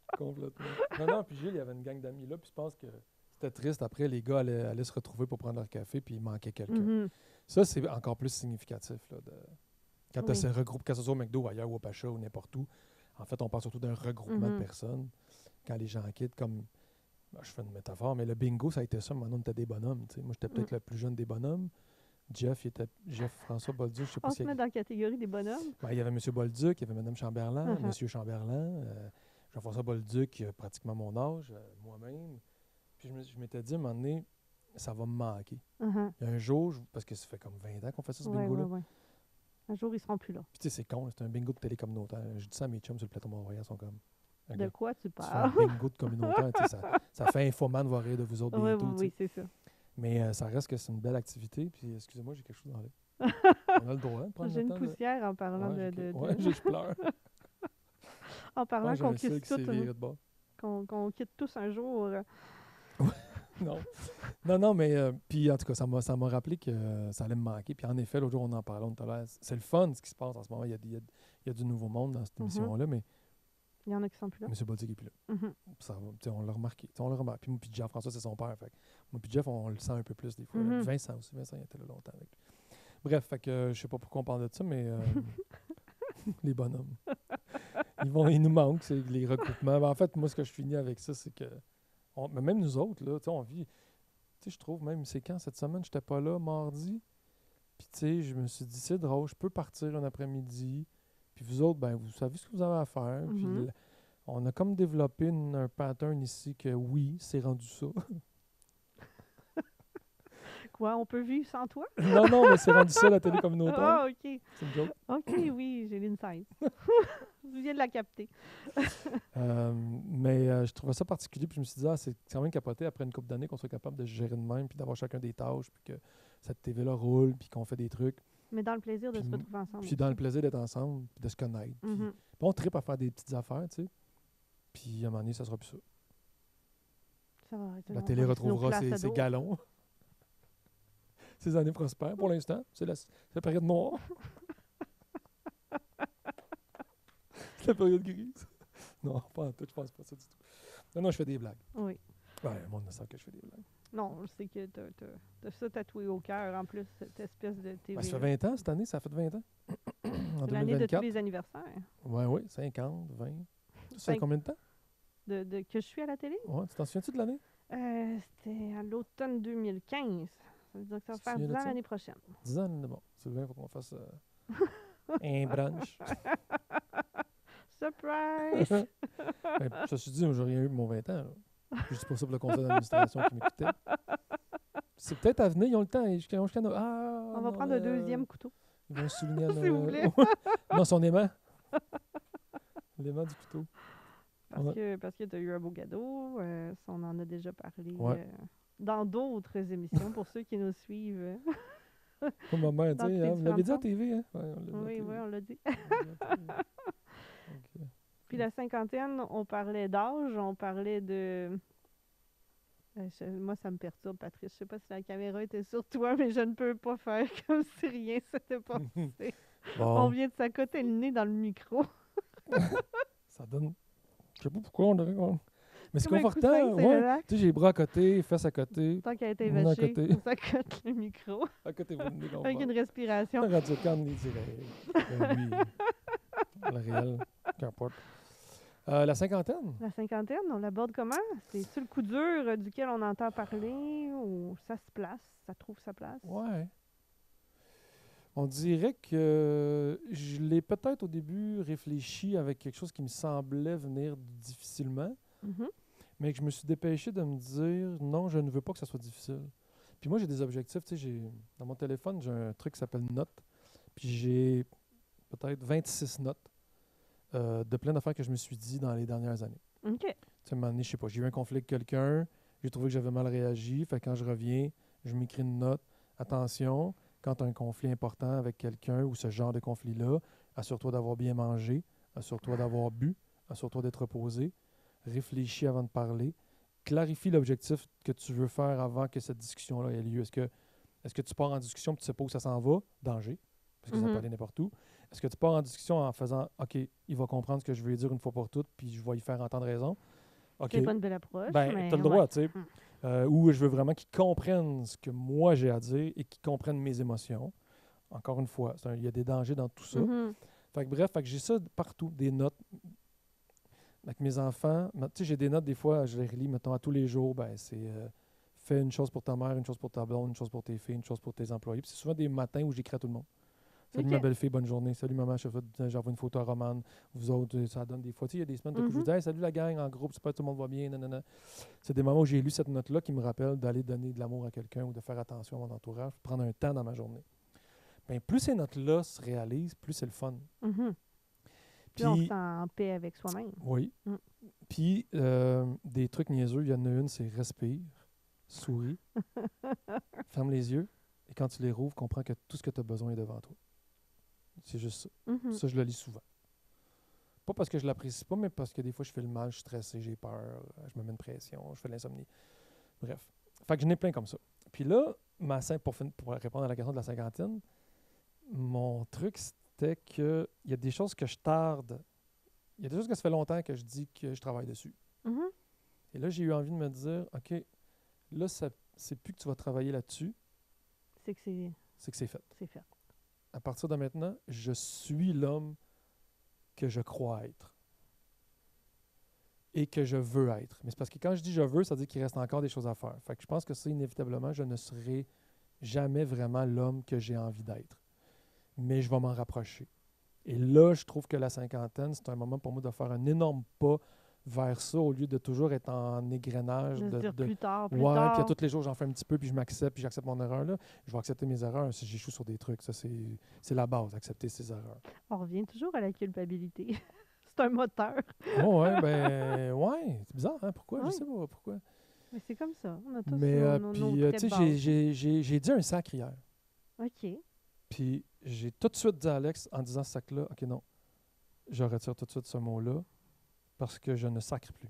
Non, puis Gilles, il y avait une gang d'amis là, puis je pense que c'était triste. Après, les gars allaient se retrouver pour prendre leur café, puis il manquait quelqu'un. Mhm. Ça, c'est encore plus significatif. Là, quand Oui. tu regroupe, que ce soit au McDo, ailleurs, ou au Pacha, ou n'importe où, en fait, on parle surtout d'un regroupement de Mhm. personnes. Quand les gens quittent, comme, ben, je fais une métaphore, mais le bingo, ça a été ça. Maintenant, on était des bonhommes. T'sais. Moi, j'étais peut-être le plus jeune des bonhommes. Jeff François Bolduc, je sais pas On si... se met dans la catégorie des bonhommes. Ben, il y avait M. Bolduc, il y avait Mme Chamberlain, Mhm. M. Chamberlain, Jean-François Bolduc, pratiquement mon âge, moi-même. Puis je m'étais dit, à un moment donné, ça va me manquer. Mhm. Il y a un jour, parce que ça fait comme 20 ans qu'on fait ça, ce Ouais, bingo-là. ouais, ouais. Un jour, ils seront plus là. Puis tu sais, c'est con, là, c'est un bingo de télé communautaire. Je dis ça à mes chums sur le plateau Mont-Royal, ils sont comme, Un De gars quoi tu qui fait un parles? bingo de communautaire. Tu sais, ça fait infoman va rire de vous autres Oui, bientôt. oui, Tu sais. oui, c'est ça. Mais ça reste que c'est une belle activité. Puis, excusez-moi, j'ai quelque chose dans l'œil. On a le droit de prendre J'ai le une temps de... poussière en parlant Ouais, de... ouais, je pleure. En Je pense parlant que j'ai qu'on un cil quitte qui s'est tous, viré de bord. qu'on quitte tous un jour. Non. Non, mais puis en tout cas, ça m'a rappelé que ça allait me manquer. Puis en effet, l'autre jour, on en parlait, on était là. C'est le fun ce qui se passe en ce moment. Il y a du nouveau monde dans cette Mhm. émission-là, mais Il y en a qui sont plus là. M. Bolduc n'est plus là. Mhm. Ça, tu sais, on l'a remarqué. Tu sais, on l'a remarqué. Puis moi, puis Jean-François, c'est son père. Fait que moi, puis Jeff, on le sent un peu plus des fois. Mhm. Vincent aussi. Vincent, il était là longtemps avec lui. Bref, fait que je sais pas pourquoi on parle de ça, mais les bonhommes. Ils nous manquent, c'est les regroupements. Ben, en fait, moi, ce que je finis avec ça, c'est que mais même nous autres, là, tu sais, on vit. Tu sais, je trouve même, c'est quand cette semaine, j'étais pas là, mardi. Puis, tu sais, je me suis dit, c'est drôle, je peux partir un après-midi. Puis, vous autres, ben, vous savez ce que vous avez à faire. Puis, Mhm. on a comme développé un pattern ici que oui, c'est rendu ça. Quoi, on peut vivre sans toi? Non, mais c'est rendu ça, la télé communautaire. Ah, OK. C'est une joke. OK, oui, j'ai l'insight. Je viens de la capter. Mais je trouvais ça particulier. Puis, je me suis dit, c'est quand même capoté après une couple d'années qu'on soit capable de se gérer de même, puis d'avoir chacun des tâches, puis que cette TV-là roule, puis qu'on fait des trucs. Mais dans le plaisir de Puis se retrouver ensemble. Puis dans le plaisir d'être ensemble, puis de se connaître. Puis Mhm. on tripe à faire des petites affaires, tu sais. Puis à un moment donné, ça sera plus ça. Ça va arrêter. La On télé va rester nos retrouvera places à ses dos. galons. Ses années prospères. Pour l'instant, c'est la période noire. C'est la période grise. Non, pas en tout, je pense pas ça du tout. Non, je fais des blagues. Oui. Ouais, le monde ne sent que je fais des blagues. Non, je sais que t'as ça tatoué au cœur, en plus, cette espèce de TV. Ben, ça fait 20 ans cette année, ça fait 20 ans. En C'est l'année de tous 2024. les anniversaires. Oui, 50, 20. Ça fait Cinq- combien de temps? Que je suis à la télé. Ouais, tu t'en souviens-tu de l'année? C'était à l'automne 2015. Ça veut dire que ça va Tu te faire souviens 10 de ans ça? l'année prochaine. 10 ans, bon. Sylvain, il faut qu'on fasse un brunch. Surprise! Ben, ceci dit, j'ai rien eu de mon 20 ans. Là. Je dis pas ça pour le conseil d'administration qui m'écoutait. C'est peut-être à venir, ils ont le temps. Ah, On va prendre un deuxième couteau. Ils vont souligner à S'il vous Noël. plaît. Non, son aimant. L'aimant du couteau. Parce que tu as eu un beau cadeau. Ça, on en a déjà parlé Ouais. dans d'autres émissions pour ceux qui nous suivent. Pour ma mère, tu Dans sais, tes vous l'avez dit à différentes TV, hein? Ouais, on l'a dit à Oui, TV. oui, on l'a dit. On l'a dit à TV. Ok. Puis la cinquantaine, on parlait d'âge, on parlait de... moi, ça me perturbe, Patrice. Je sais pas si la caméra était sur toi, mais je ne peux pas faire comme si rien s'était passé. On Bon, vient de s'accoter le nez dans le micro. ça donne... Je sais pas pourquoi on devrait... Mais c'est Comme un confortant, coussin, c'est ouais. relax. Tu sais, j'ai les bras à côté, fesses à côté. Tant qu'elle a été On a vachée, côté. on s'accote le micro À côté, vous venez qu'on avec va. une respiration. Radio Can, il dirait. Lui, le réel, qu'importe. La cinquantaine? La cinquantaine, on l'aborde comment? C'est sur le coup dur duquel on entend parler ou ça se place, ça trouve sa place? Ouais. On dirait que je l'ai peut-être au début réfléchi avec quelque chose qui me semblait venir difficilement, Mhm. mais que je me suis dépêché de me dire non, je ne veux pas que ça soit difficile. Puis moi, j'ai des objectifs. Tu sais, dans mon téléphone, j'ai un truc qui s'appelle Notes. Puis j'ai peut-être 26 notes de plein d'affaires que je me suis dit dans les dernières années. OK. Tu sais, à un moment donné, je sais pas, j'ai eu un conflit avec quelqu'un, j'ai trouvé que j'avais mal réagi, fait que quand je reviens, je m'écris une note. Attention, quand tu as un conflit important avec quelqu'un ou ce genre de conflit-là, assure-toi d'avoir bien mangé, assure-toi d'avoir bu, assure-toi d'être reposé, réfléchis avant de parler, clarifie l'objectif que tu veux faire avant que cette discussion-là ait lieu. Est-ce que tu pars en discussion et tu ne sais pas où ça s'en va? Danger, parce que ça peut aller n'importe où. Est-ce que tu pars en discussion en faisant « OK, il va comprendre ce que je veux lui dire une fois pour toutes, puis je vais lui faire entendre raison. » OK, C'est pas une belle approche, ben, mais tu as le droit, ouais. tu sais. Ou je veux vraiment qu'il comprenne ce que moi j'ai à dire et qu'il comprenne mes émotions. Encore une fois, il y a des dangers dans tout ça. Mhm. Fait que bref, j'ai ça partout, des notes. Avec mes enfants, tu sais, j'ai des notes, des fois, je les relis, mettons, à tous les jours, ben, c'est fais une chose pour ta mère, une chose pour ta blonde, une chose pour tes filles, une chose pour tes employés. Puis c'est souvent des matins où j'écris à tout le monde. Salut Ok. ma belle-fille, bonne journée. Salut maman, j'envoie une photo à Romane. Vous autres, ça donne des fois. Tu sais, il y a des semaines où je vous dis hey, salut la gang, en groupe, c'est pas tout le monde va bien, nanana. C'est des moments où j'ai lu cette note-là qui me rappellent d'aller donner de l'amour à quelqu'un ou de faire attention à mon entourage, prendre un temps dans ma journée. Bien, plus ces notes-là se réalisent, plus c'est le fun. Mhm. Puis on se Puis, sent en paix avec soi-même. oui. Mm. Puis, des trucs niaiseux, il y en a une, c'est respire, souris, ferme les yeux, et quand tu les rouvres, comprends que tout ce que tu as besoin est devant toi. C'est juste ça. Mhm. Ça, je le lis souvent. Pas parce que je l'apprécie pas, mais parce que des fois, je fais le mal, je suis stressé, j'ai peur, je me mets une pression, je fais de l'insomnie. Bref. Fait que j'en ai plein comme ça. Puis là, pour répondre à la question de la cinquantaine, mon truc, c'était que il y a des choses que je tarde. Il y a des choses que ça fait longtemps que je dis que je travaille dessus. Mhm. Et là, j'ai eu envie de me dire, OK, là, c'est plus que tu vas travailler là-dessus, C'est que c'est que c'est fait. c'est fait. À partir de maintenant, je suis l'homme que je crois être et que je veux être. Mais c'est parce que quand je dis je veux, ça veut dire qu'il reste encore des choses à faire. Fait que je pense que ça, inévitablement, je ne serai jamais vraiment l'homme que j'ai envie d'être. Mais je vais m'en rapprocher. Et là, je trouve que la cinquantaine, c'est un moment pour moi de faire un énorme pas vers ça au lieu de toujours être en égrenage. De se dire plus tard, plus Ouais, tard. puis à tous les jours, j'en fais un petit peu, puis je m'accepte, puis j'accepte mon erreur. Là. Je vais accepter mes erreurs si j'échoue sur des trucs. Ça, c'est la base, accepter ses erreurs. On revient toujours à la culpabilité. C'est un moteur. Oh, ouais, ben, ouais, c'est bizarre, hein? Pourquoi? Je Oui. sais pas pourquoi. Mais c'est comme ça. On a tous Mais, nos puis, traits tu sais, de base. j'ai dit un sac hier. OK. Puis, j'ai tout de suite dit à Alex, en disant ce sac-là, OK, non, je retire tout de suite ce mot-là, parce que je ne sacre plus.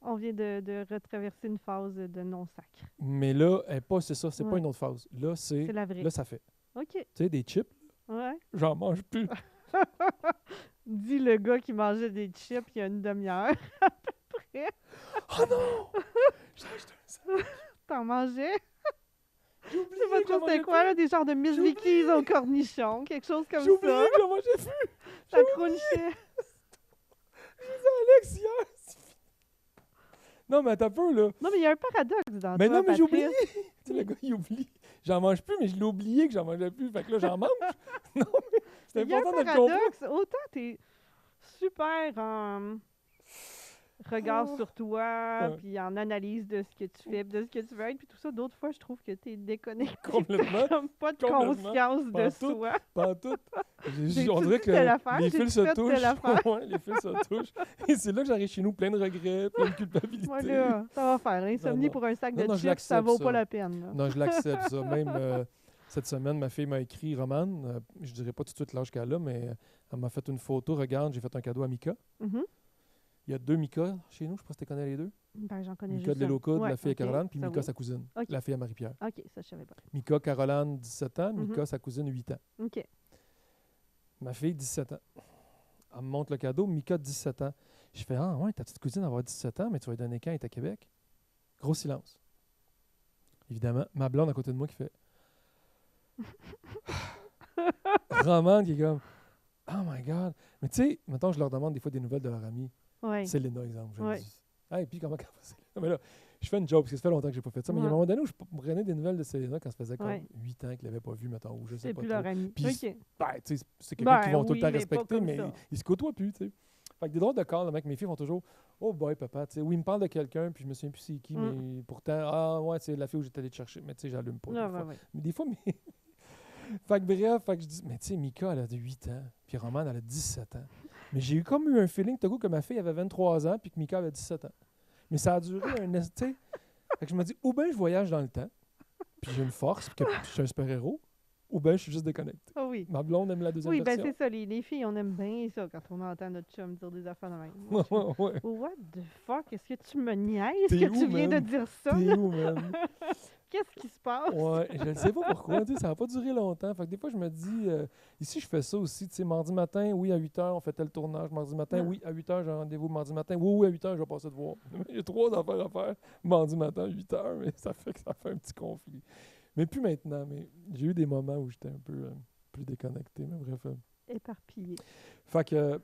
On vient de retraverser une phase de non-sacre. Mais là, c'est ça, c'est pas Ouais. une autre phase. Là, C'est la vraie. là, ça fait. OK. Tu sais, des chips, Ouais. j'en mange plus. Dit le gars qui mangeait des chips il y a une demi-heure. À peu près. Oh non! J'ai acheté un sac. T'en mangeais? J'ai Je oublié sais pas que j'en trop c'était mangeais quoi, plus. là, des genres de Miss J'ai Vicky's au cornichon, quelque chose comme J'ai oublié ça. que j'en mangeais plus. Ça crunchait. Alex, hier, c'est fini. Non, mais attends un peu, là. Non, mais il y a un paradoxe dans Mais toi, non, mais j'ai oublié. Patrice. Tu sais, le gars, il oublie. J'en mange plus, mais je l'ai oublié que j'en mangeais plus. Fait que là, j'en mange. Non, mais c'est Il y a un important de le comprendre. paradoxe. Autant t'es super en regard Ah. sur toi, Ouais. puis en analyse de ce que tu fais, de ce que tu veux être, puis tout ça. D'autres fois, je trouve que t'es déconnecté. Complètement. Comme pas de Complètement. conscience de Pantoute. soi. Pas tout. J'ai-tu On dirait dit que telle affaire? les J'ai-tu fils se fait telle touchent. affaire? Ouais, les fils se touchent. Et c'est là que j'arrive chez nous plein de regrets, plein de culpabilité. Ouais, là, ça va faire. L'insomnie non. pour un sac Non, de non, je chips, ça l'accepte, vaut ça. pas la peine. Là. Non, je l'accepte, ça. Même cette semaine, ma fille m'a écrit, Romane, je dirais pas tout de suite l'âge qu'elle a, mais elle m'a fait une photo. Regarde, j'ai fait un cadeau à Mika. Mhm. Il y a 2 Mika chez nous, je sais pas si tu connais les deux. Ben, j'en connais Mika juste de un. l'Elocoud, Ouais, la fille ok, à Caroline, puis ça, Mika, oui. sa cousine, Ok. la fille à Marie-Pierre. OK, ça, je savais pas. Mika, Caroline, 17 ans, Mhm. Mika, sa cousine, 8 ans. OK. Ma fille, 17 ans. Elle me montre le cadeau, Mika, 17 ans. Je fais, ah ouais, ta petite cousine, elle va avoir 17 ans, mais tu vas lui donner quand elle est à Québec? Gros silence. Évidemment, ma blonde à côté de moi qui fait. Romane qui est comme, oh my God. Mais tu sais, mettons, je leur demande des fois des nouvelles de leur amie. Ouais. Selena, exemple. Je Ouais. dis, hey, puis comment elle va, Selena? Mais là, je fais une joke parce que ça fait longtemps que j'ai pas fait ça. Mais il y a un Ouais. moment donné où je prenais des nouvelles de Selena quand ça faisait comme Ouais. 8 ans qu'ils l'avaient pas vue, mettons, ou je sais C'est pas plus trop. leur ami. Puis OK. Ben, tu sais, c'est quelqu'un Ben qu'ils vont tout le oui, temps mais pas respecter, comme mais ça. ils se côtoient plus, tu sais. Fait que des drôles de calls, mec, mes filles font toujours oh boy, papa, tu sais. Oui, ils me parlent de quelqu'un, puis je me souviens plus c'est qui, mais pourtant, ah ouais, c'est la fille où j'étais allé te chercher. Mais tu sais, j'allume pas. Ah, des ouais, fois. ouais. Mais des fois, mais. Fait que bref, fait que je dis, mais tu sais, Mika, elle a 8 ans, puis Romane, elle a 17 ans. Mais j'ai eu comme eu un feeling, tout à coup, que ma fille avait 23 ans, puis que Mika avait 17 ans. Mais ça a duré tu sais. Fait que je me dis, ou bien je voyage dans le temps, puis j'ai une force, puis que je suis un super-héros, ou bien je suis juste déconnecté. Ah oui. Ma blonde aime la deuxième Oui, ben version. c'est ça. Les filles, on aime bien ça quand on entend notre chum dire des affaires de même. Ouais, ouais, ouais. What the fuck? Est-ce que tu me niaises T'es que où, tu viens man? de dire ça? T'es où, man? Qu'est-ce qui se passe? Ouais, je ne sais pas pourquoi, tu sais, ça n'a pas duré longtemps. Fait que des fois, je me dis, ici, je fais ça aussi, tu sais, mardi matin, oui, à 8 h, on fait tel tournage. Mardi matin, Ouais. oui, à 8 h, j'ai un rendez-vous. Mardi matin, oui, à 8 h, je vais passer te voir. Il y a 3 affaires à faire. Mardi matin, 8 h, mais ça fait un petit conflit. Mais plus maintenant, mais j'ai eu des moments où j'étais un peu plus déconnecté, mais bref. Éparpillé. Fait que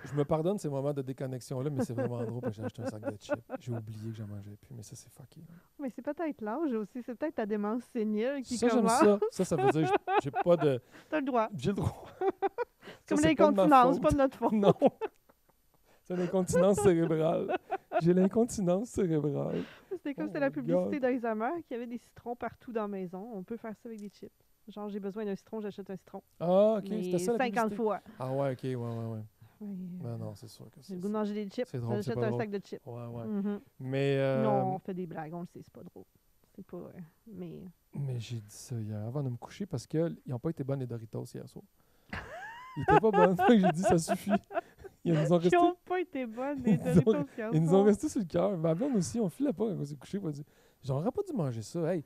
je me pardonne ces moments de déconnexion-là, mais c'est vraiment drôle parce que j'ai acheté un sac de chips. J'ai oublié que j'en mangeais plus, mais ça, c'est fucké. Mais c'est peut-être l'âge aussi. C'est peut-être ta démence sénile qui Ça, j'aime commence. ça. Ça veut dire que j'ai pas de... T'as le droit. J'ai le droit. Comme Ça, c'est pas de ma l'incontinence, faute. pas de notre faute. Non. C'est l'incontinence cérébrale. J'ai l'incontinence cérébrale. C'était comme Oh c'était la my publicité God. d'Alzheimer, qu'il y avait des citrons partout dans la maison. On peut faire ça avec des chips. Genre, j'ai besoin d'un citron, j'achète un citron. Ah, OK, Mais c'était ça la 50 publicité? fois. Ah ouais, OK, ouais. Ouais, Ben non, c'est sûr que j'ai c'est le goût de manger des chips, c'est drôle, c'est j'achète pas un drôle. sac de chips. Ouais. Mhm. Mais, Non, on fait des blagues, on le sait, c'est pas drôle. C'est pas... mais... mais j'ai dit ça hier avant de me coucher parce qu'ils n'ont pas été bonnes les Doritos hier soir. Ils étaient pas bonnes. Donc j'ai dit ça suffit. Ils nous ont Qui resté, ont pas été bonnes, les Ils nous ont- Doritos ils nous ont resté sur le cœur. Ma blonde aussi, on filait pas quand on s'est couché. On a dit, j'aurais pas dû manger ça. Hey,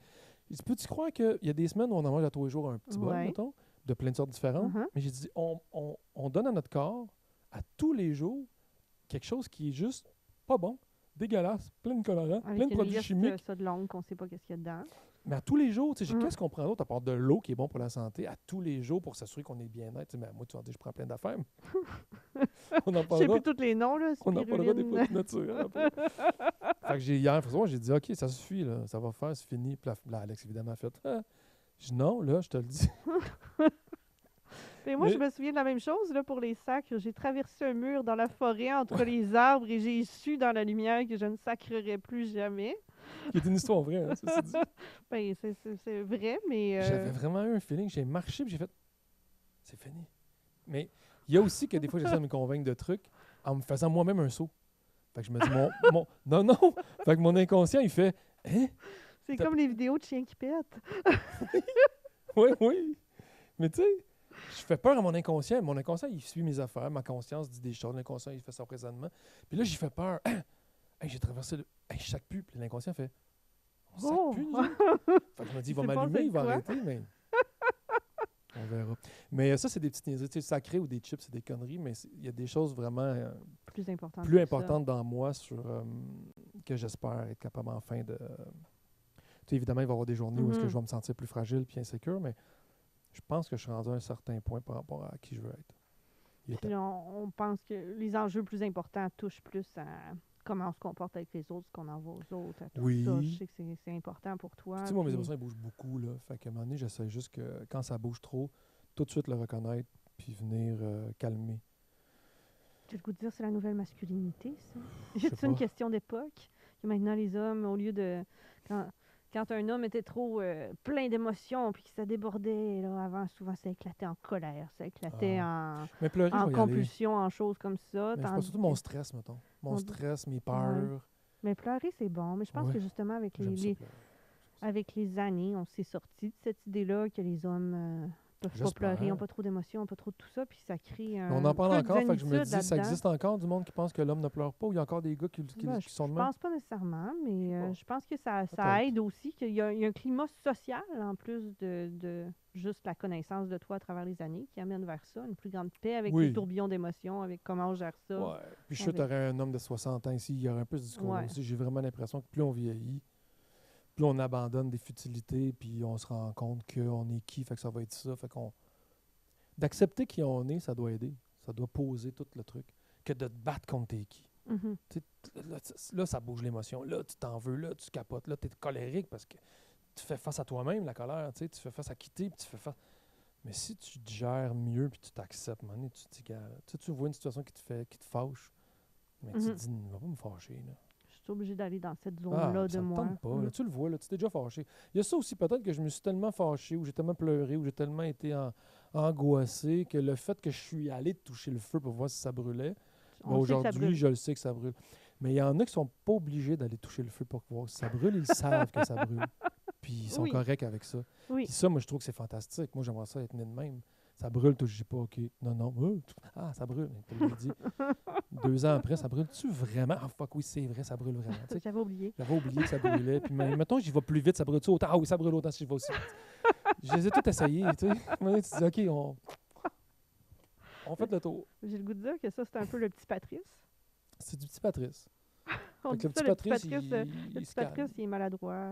peux-tu croire qu'il y a des semaines où on en mange à tous les jours un petit bol, Ouais. mettons, de plein de sortes différentes? Mhm. Mais j'ai dit, on donne à notre corps, à tous les jours, quelque chose qui est juste pas bon, dégueulasse, plein de colorants, Avec plein de une produits liste, chimiques. ça de longue qu'on sait pas qu'est-ce qu'il y a dedans. Mais à tous les jours, tu sais, Mhm. qu'est-ce qu'on prend d'autre à part de l'eau qui est bon pour la santé, à tous les jours pour s'assurer qu'on est bien-être? Tu sais, mais moi, tu vas dire, je prends plein d'affaires. On en Je sais parlera. plus tous les noms, là. On en parlera des spiruline. produits naturels après. Fait que hier, j'ai dit, OK, ça suffit, là, ça va faire, c'est fini. Puis là, Alex, évidemment, a fait, ah. Je dis, non, là, je te le dis. Mais moi, Mais- je me souviens de la même chose là, pour les sacs. J'ai traversé un mur dans la forêt entre les arbres et j'ai su dans la lumière que je ne sacrerai plus jamais. Qui est une histoire vraie, hein, ceci dit. Ben, c'est vrai, mais... J'avais vraiment eu un feeling, j'ai marché, puis j'ai fait, c'est fini. Mais il y a aussi que des fois, j'essaie de me convaincre de trucs en me faisant moi-même un saut. Fait que je me dis, non. Fait que mon inconscient, il fait, hein? c'est t'as- comme les vidéos de chiens qui pètent. Oui. Mais tu sais, je fais peur à mon inconscient. Mon inconscient, il suit mes affaires. Ma conscience dit des choses. L'inconscient, il fait son raisonnement. Puis là, j'y fais peur. Hey, j'ai traversé le... Hey, je sac plus. Puis l'inconscient fait, on sac Oh! plus, nous autres? Fait que je me dis, il va Il s'est m'allumer, passé il va de quoi? arrêter, mais... On verra. Mais ça, c'est des petites niaiseries. Tu sais, sacré ou des chips, c'est des conneries, mais il y a des choses vraiment Plus important plus que ça. importantes dans moi sur que j'espère être capable enfin de... Tu sais, évidemment, il va y avoir des journées où est-ce que Mhm. je vais me sentir plus fragile puis insécure, mais je pense que je suis rendu à un certain point par rapport à qui je veux être. Il est Puis temps. on pense que les enjeux plus importants touchent plus à comment on se comporte avec les autres, ce qu'on envoie aux autres, à tout Oui. ça. Je sais que c'est important pour toi. Tu sais, moi, mes puis- émotions, elles bougent beaucoup, là. Fait qu'à un moment donné, j'essaie juste que quand ça bouge trop, tout de suite le reconnaître puis venir calmer. J'ai le goût de dire c'est la nouvelle masculinité, ça. Je sais C'est une pas. question d'époque. Que maintenant, les hommes, au lieu de... Quand un homme était trop plein d'émotions puis que ça débordait, là, avant, souvent, ça éclatait en colère, ça éclatait Mais pleurer, en je vais y aller. compulsion, en choses comme ça. Mais c'est pas tandis surtout mon que- stress, mettons. Mon On- stress, mes peurs. Mais pleurer, c'est bon. Mais je pense Ouais. que justement, avec J'aime ça les, pleurer. avec les années, on s'est sorti de cette idée-là que les hommes peuvent pas J'espère. pleurer, n'ont pas trop d'émotions, n'ont pas trop de tout ça, puis ça crée Mais un on en parle truc encore, fait que je me d'anitude dis, ça là-dedans. existe encore du monde qui pense que l'homme ne pleure pas ou il y a encore des gars qui Ben, sont de je même? pense pas nécessairement, mais Bon. je pense que ça Peut-être. aide aussi, qu'il y a un climat social en plus de juste la connaissance de toi à travers les années qui amène vers ça, une plus grande paix avec Oui. les tourbillons d'émotions, avec comment on gère ça. Ouais. Puis je suis sûr que avec- t'aurais un homme de 60 ans ici, il y aurait un peu ce discours Ouais. aussi. J'ai vraiment l'impression que plus on vieillit, plus on abandonne des futilités, puis on se rend compte qu'on est qui, fait que ça va être ça. Fait qu'on... D'accepter qui on est, ça doit aider. Ça doit poser tout le truc. Que de te battre contre t'es qui. Mhm. Tu sais, là, ça bouge l'émotion. Là, tu t'en veux. Là, tu capotes. Là, tu es colérique parce que tu fais face à toi-même, la colère. Tu sais, tu fais face à quitter, puis tu fais face... Mais si tu te gères mieux, puis tu t'acceptes, à un moment donné, tu te dis, gars, tu vois une situation qui te fâche, mais tu te Mhm. dis, ne va pas me fâcher. Là. Je suis obligée d'aller dans cette Ah, zone-là puis ça de me moi. tente pas. Là, Mhm. tu le vois, là, tu t'es déjà fâché. Il y a ça aussi, peut-être que je me suis tellement fâché, ou j'ai tellement pleuré, ou j'ai tellement été angoissé, que le fait que je suis allé toucher le feu pour voir si ça brûlait, On sait que ça aujourd'hui, brûle. je le sais que ça brûle. Mais il y en a qui sont pas obligés d'aller toucher le feu pour voir si ça brûle. Ils savent que ça brûle. Puis ils sont Oui. corrects avec ça. Oui. Puis ça, moi, je trouve que c'est fantastique. Moi, j'aimerais ça être né de même. Ça brûle, toi, je dis pas, OK. Non. Ah, ça brûle. Tu l'as dit. 2 ans après, ça brûle-tu vraiment? Ah, fuck, oui, c'est vrai, ça brûle vraiment. Tu sais, J'avais oublié. j'avais oublié que ça brûlait. Puis mettons, j'y vais plus vite, ça brûle-tu autant? Ah oui, ça brûle autant si je vais aussi vite. Je les ai tous essayés, tu sais. À un moment donné, tu te dis, OK, on fait le tour. J'ai le goût de dire que ça, c'est un peu le petit Patrice. C'est du petit Patrice. On Fait dit que le ça, petit Patrice, le il petit se calme. Patrice, il est maladroit,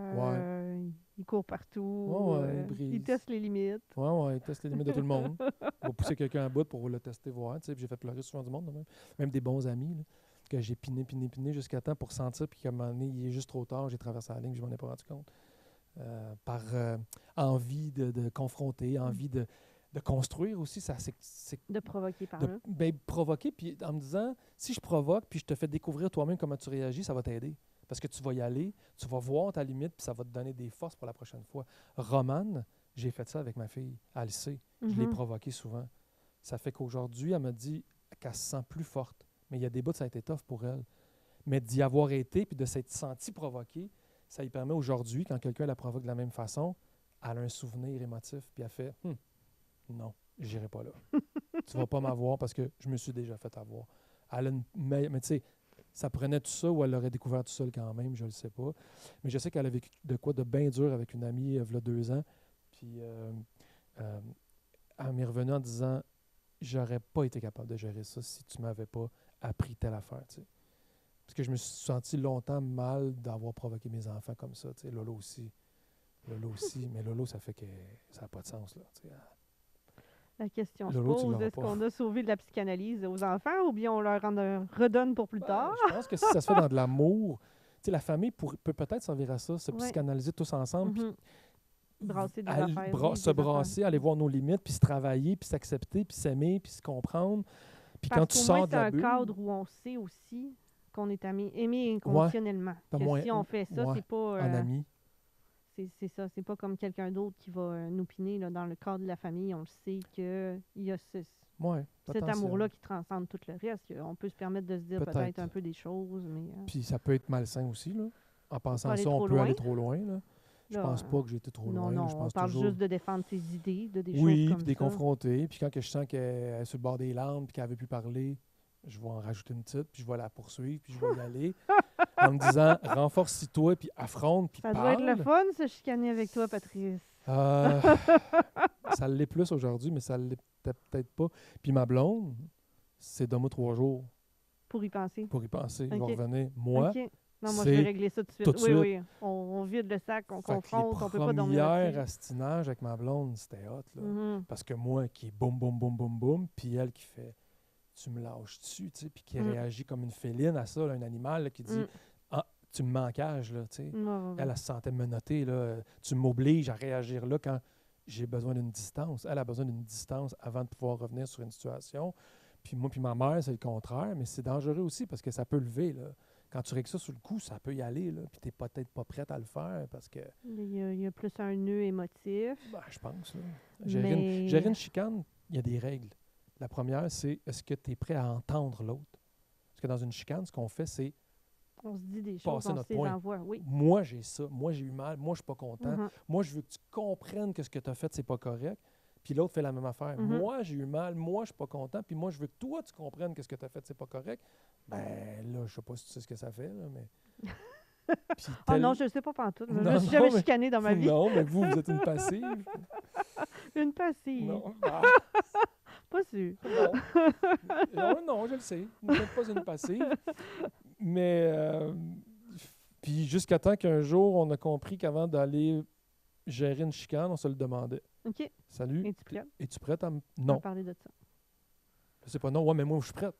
il court partout, Ouais, il brise. il teste les limites. Ouais, il teste les limites de tout le monde. Il va pousser quelqu'un à bout pour le tester, voir. Tu sais, puis j'ai fait pleurer souvent du monde, là, même des bons amis, là, que j'ai piné jusqu'à temps pour sentir, puis qu'à un moment donné, il est juste trop tard, j'ai traversé la ligne, je m'en ai pas rendu compte. Par envie de confronter, envie de construire aussi, ça, c'est De provoquer par là. provoquer, puis en me disant, si je provoque, puis je te fais découvrir toi-même comment tu réagis, ça va t'aider. Parce que tu vas y aller, tu vas voir ta limite, puis ça va te donner des forces pour la prochaine fois. Romane, J'ai fait ça avec ma fille. Elle le sait. Je l'ai provoquée souvent. Ça fait qu'aujourd'hui, elle me dit qu'elle se sent plus forte. Mais il y a des bouts, ça a été tough pour elle. Mais d'y avoir été puis de s'être sentie provoquée, ça lui permet aujourd'hui, quand quelqu'un la provoque de la même façon, elle a un souvenir émotif, puis elle fait non, j'irai pas là. Tu vas pas m'avoir parce que je me suis déjà fait avoir. Elle a mais tu sais, ça prenait tout ça ou elle l'aurait découvert tout seul quand même, je le sais pas. Mais je sais qu'elle a vécu de quoi de bien dur avec une amie il y a 2 ans. Puis elle m'est revenue en disant j'aurais pas été capable de gérer ça si tu m'avais pas appris telle affaire. Tu sais. Parce que je me suis senti longtemps mal d'avoir provoqué mes enfants comme ça. Tu sais. Lolo aussi. Lolo aussi. Mais Lolo, ça fait que ça n'a pas de sens. Là, tu sais. La question se Lolo, tu pose, l'auras est-ce pas. qu'on a sauvé de la psychanalyse aux enfants ou bien on leur en redonne pour plus tard? Je pense que si ça se fait dans de l'amour, tu sais, la famille peut peut-être servir à ça, se Ouais. psychanalyser tous ensemble, puis Brasser des affaires. vivre se des brasser, affaires. aller voir nos limites, puis se travailler, puis s'accepter, puis s'aimer, puis se comprendre. Puis Parce quand tu qu'au moins, sors de c'est la un bulle, cadre où on sait aussi qu'on est aimé inconditionnellement. pas Que moins, si on fait ça, ouais, c'est pas... en ami. c'est ça, c'est pas comme quelqu'un d'autre qui va nous piner là, dans le cadre de la famille. On le sait qu'il y a Ouais, cet amour-là qui transcende tout le reste. On peut se permettre de se dire peut-être un peu des choses, mais... Puis ça peut être malsain aussi, là. En pensant aller ça, on trop peut loin. aller trop loin, là. Je Là, pense pas que j'ai été trop non, loin. non, Là. Je on pense parle toujours... juste de défendre ses idées, de des choses Oui, comme puis des ça. confronter. Puis quand que je sens qu'elle est sur le bord des larmes puis qu'elle ne veut plus parler, je vais en rajouter une petite, puis je vais la poursuivre, puis je vais y aller en me disant renforce-toi, puis affronte, puis Ça parle. doit être le fun, se chicaner avec toi, Patrice. Ça l'est plus aujourd'hui, mais ça l'est peut-être pas. Puis ma blonde, c'est donne-moi 3 jours Pour y penser. pour y penser. Je OK. vais revenir. Moi, OK. Non, moi, je vais c'est régler ça tout de suite. tout de Oui, suite. oui. On vide le sac, on Fait que confronte, on peut pas les dormir premières là-dessus. astinages avec ma blonde, c'était hot. Là. Mhm. Parce que moi, qui est boum, boum, boum, boum, boum, puis elle qui fait tu me lâches dessus, tu sais, puis qui réagit comme une féline à ça, là, un animal là, qui dit ah, tu me manquages, là, tu sais. Elle se sentait menottée, là. Tu m'obliges à réagir là quand j'ai besoin d'une distance. Elle a besoin d'une distance avant de pouvoir revenir sur une situation. Puis moi, puis ma mère, c'est le contraire, mais c'est dangereux aussi parce que ça peut lever, là. Quand tu règles ça sur le coup, ça peut y aller, là, puis tu n'es peut-être pas prête à le faire parce que... Il y a plus un nœud émotif. Ben, je pense. Là. Mais... Gérer une chicane, il y a des règles. La première, c'est est-ce que tu es prêt à entendre l'autre? Parce que dans une chicane, ce qu'on fait, c'est on se dit des choses, on se les envoie. Oui. Moi, j'ai ça. Moi, j'ai eu mal. Moi, je suis pas content. Moi, je veux que tu comprennes que ce que tu as fait, c'est pas correct. Puis l'autre fait la même affaire. Moi, j'ai eu mal. Moi, je suis pas content. Puis moi, je veux que toi, tu comprennes que ce que tu as fait, c'est pas correct. Ben là, je sais pas si tu sais ce que ça fait, là, mais... Ah non, je ne sais pas pantoute. Je ne suis jamais chicanée dans ma vie. Non, mais vous êtes une passive. Une passive. Non. Pas sûr. Non, je le sais. Vous n'êtes pas une passive. Mais, puis jusqu'à temps qu'un jour, on a compris qu'avant d'aller gérer une chicane, on se le demandait. OK. Salut. Es-tu prête? Es-tu prête à me... Non. On va parler de ça. Je sais pas, non. Ouais, mais moi, je suis prête.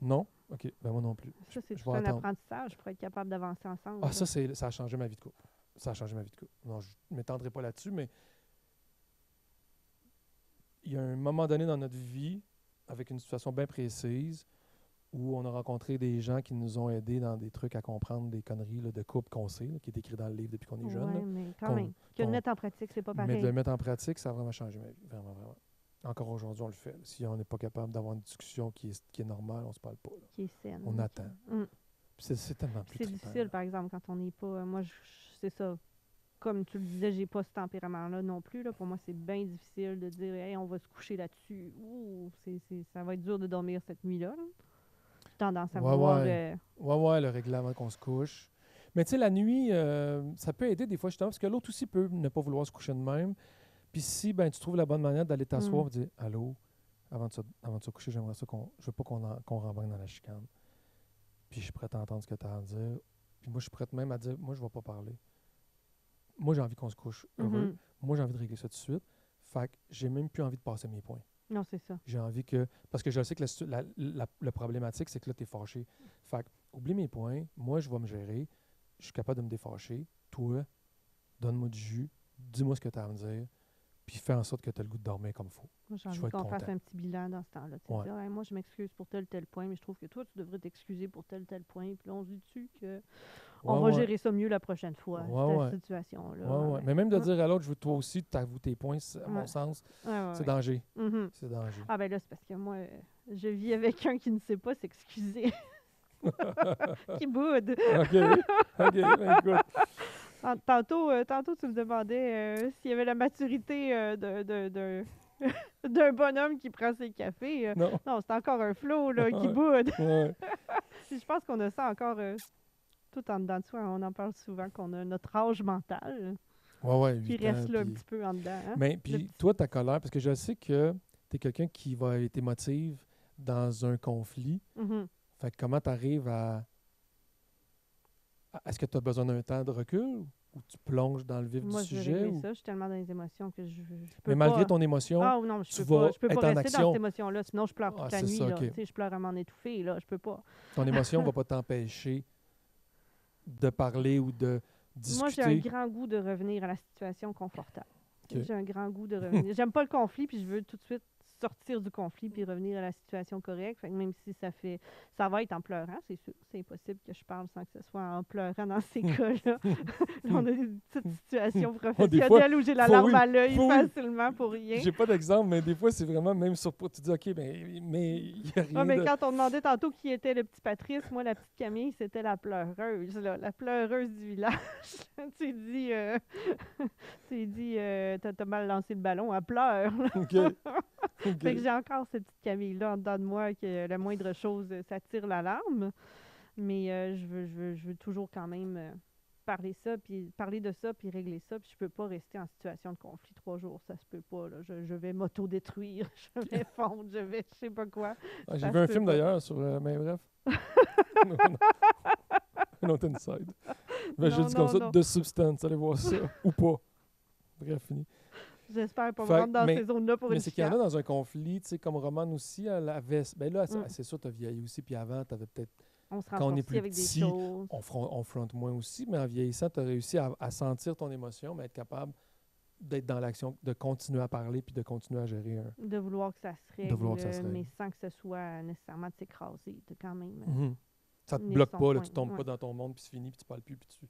Non? OK. Ben moi non plus. Ça, c'est un apprentissage pour être capable d'avancer ensemble. Ah, ça a changé ma vie de couple. Ça a changé ma vie de couple. Non, je ne m'étendrai pas là-dessus, mais il y a un moment donné dans notre vie, avec une situation bien précise, où on a rencontré des gens qui nous ont aidés dans des trucs à comprendre des conneries là, de couple qu'on sait, là, qui est écrit dans le livre depuis qu'on est jeune. Oui, mais quand même. Que le mettre en pratique, c'est pas pareil. Mais de le mettre en pratique, ça a vraiment changé ma vie. Vraiment, vraiment. Encore aujourd'hui, on le fait. Si on n'est pas capable d'avoir une discussion qui est normale, on se parle pas. Là. Qui est saine. On attend. C'est tellement plus C'est difficile, par exemple, quand on n'est pas... Moi, c'est ça. Comme tu le disais, j'ai pas ce tempérament-là non plus. Là. Pour moi, c'est bien difficile de dire hey, on va se coucher là-dessus. Ouh, ça va être dur de dormir cette nuit-là. Là. Tendance à vouloir... Ouais, le règlement qu'on se couche. Mais tu sais, la nuit, ça peut aider des fois, justement, parce que l'autre aussi peut ne pas vouloir se coucher de même. Puis si tu trouves la bonne manière d'aller t'asseoir et dire « Allô, avant de se coucher, j'aimerais ça je veux pas qu'on rembarque dans la chicane. » Puis je suis prête à entendre ce que tu as à dire. Puis moi, je suis prête même à dire « Moi, je ne vais pas parler. Moi, j'ai envie qu'on se couche heureux. Moi, j'ai envie de régler ça tout de suite. Fait que j'ai même plus envie de passer mes points. » Non, c'est ça. J'ai envie que... Parce que je sais que la problématique, c'est que là, tu es fâché. Fait que, oublie mes points. Moi, je vais me gérer. Je suis capable de me défâcher. Toi, donne-moi du jus. Dis-moi ce que tu as à me dire. Puis fais en sorte que tu as le goût de dormir comme il faut. Moi, j'ai envie qu'on fasse un petit bilan dans ce temps-là. Ouais. Dire, hey, moi, je m'excuse pour tel point, mais je trouve que toi, tu devrais t'excuser pour tel point. Puis là, on se dit-tu on va gérer ça mieux la prochaine fois, Ouais, cette situation-là. Ouais. Mais même de dire à l'autre, je veux toi aussi, t'avoues tes points, à mon sens, c'est danger. Mhm. C'est danger. Ah ben là, c'est parce que moi, je vis avec un qui ne sait pas s'excuser. Qui boude. OK, ben écoute. Tantôt, tu me demandais s'il y avait la maturité d'un bonhomme qui prend ses cafés. Non, c'est encore un flot là, qui boude. ouais. Puis je pense qu'on a ça encore tout en dedans de soi. On en parle souvent qu'on a notre âge mental Ouais, qui 8 reste ans, là un puis- petit peu en dedans. Hein? Mais puis toi, ta colère, parce que je sais que tu es quelqu'un qui va t'émotive dans un conflit. Mhm. Fait que comment tu arrives à... Est-ce que tu as besoin d'un temps de recul ou tu plonges dans le vif Moi, du je vais sujet? régler ça. Je suis tellement dans les émotions que je peux Mais pas... malgré ton émotion, Ah non, tu je peux vas pas être en rester dans action. cette émotion-là. Sinon, je pleure toute la c'est nuit. ça, Là. OK. Tu sais, je pleure à m'en étouffer. Là. Je peux pas. Ton émotion ne va pas t'empêcher de parler ou de Moi, j'ai un discuter. grand goût de revenir à la situation confortable. OK. J'ai un grand goût de revenir. J'aime pas le conflit, puis je veux tout de suite sortir du conflit puis revenir à la situation correcte. Fait que même si ça va être en pleurant, c'est sûr. C'est impossible que je parle sans que ce soit en pleurant dans ces cas-là. Là, on a une petite situation professionnelle où j'ai la larme à l'œil facilement pour rien. J'ai pas d'exemple, mais des fois, c'est vraiment même sur... Tu dis, OK, mais il n'y a rien mais de... quand on demandait tantôt qui était le petit Patrice, moi, la petite Camille, c'était la pleureuse, là, la pleureuse du village. tu dis, t'as mal lancé le ballon, elle pleure. OK. Fait que j'ai encore cette petite Camille-là en dedans de moi que la moindre chose, ça tire l'alarme. Mais je veux toujours quand même parler de ça, puis régler ça. Puis je peux pas rester en situation de conflit 3 jours. Ça se peut pas. Là. Je vais m'auto-détruire. Je vais fondre. Je sais pas quoi. J'ai vu un film d'ailleurs sur... mais bref. Un autre inside. Mais je dis comme ça, de substance. Allez voir ça. Ou pas. Bref, fini. J'espère pas me rendre dans ces zones-là pour une Mais c'est qu'il y en a dans un conflit, tu sais, comme Romane aussi, elle avait... Ben là, c'est sûr, tu as vieilli aussi, puis avant, tu avais peut-être... On se quand on est plus avec petit, des choses. on fronte moins aussi, mais en vieillissant, tu as réussi à sentir ton émotion, mais être capable d'être dans l'action, de continuer à parler, puis de continuer à gérer de vouloir que ça se règle, mais sans que ce soit nécessairement de s'écraser, quand même. Ça te bloque pas, là, tu tombes pas dans ton monde, puis c'est fini, puis tu parles plus, puis tu...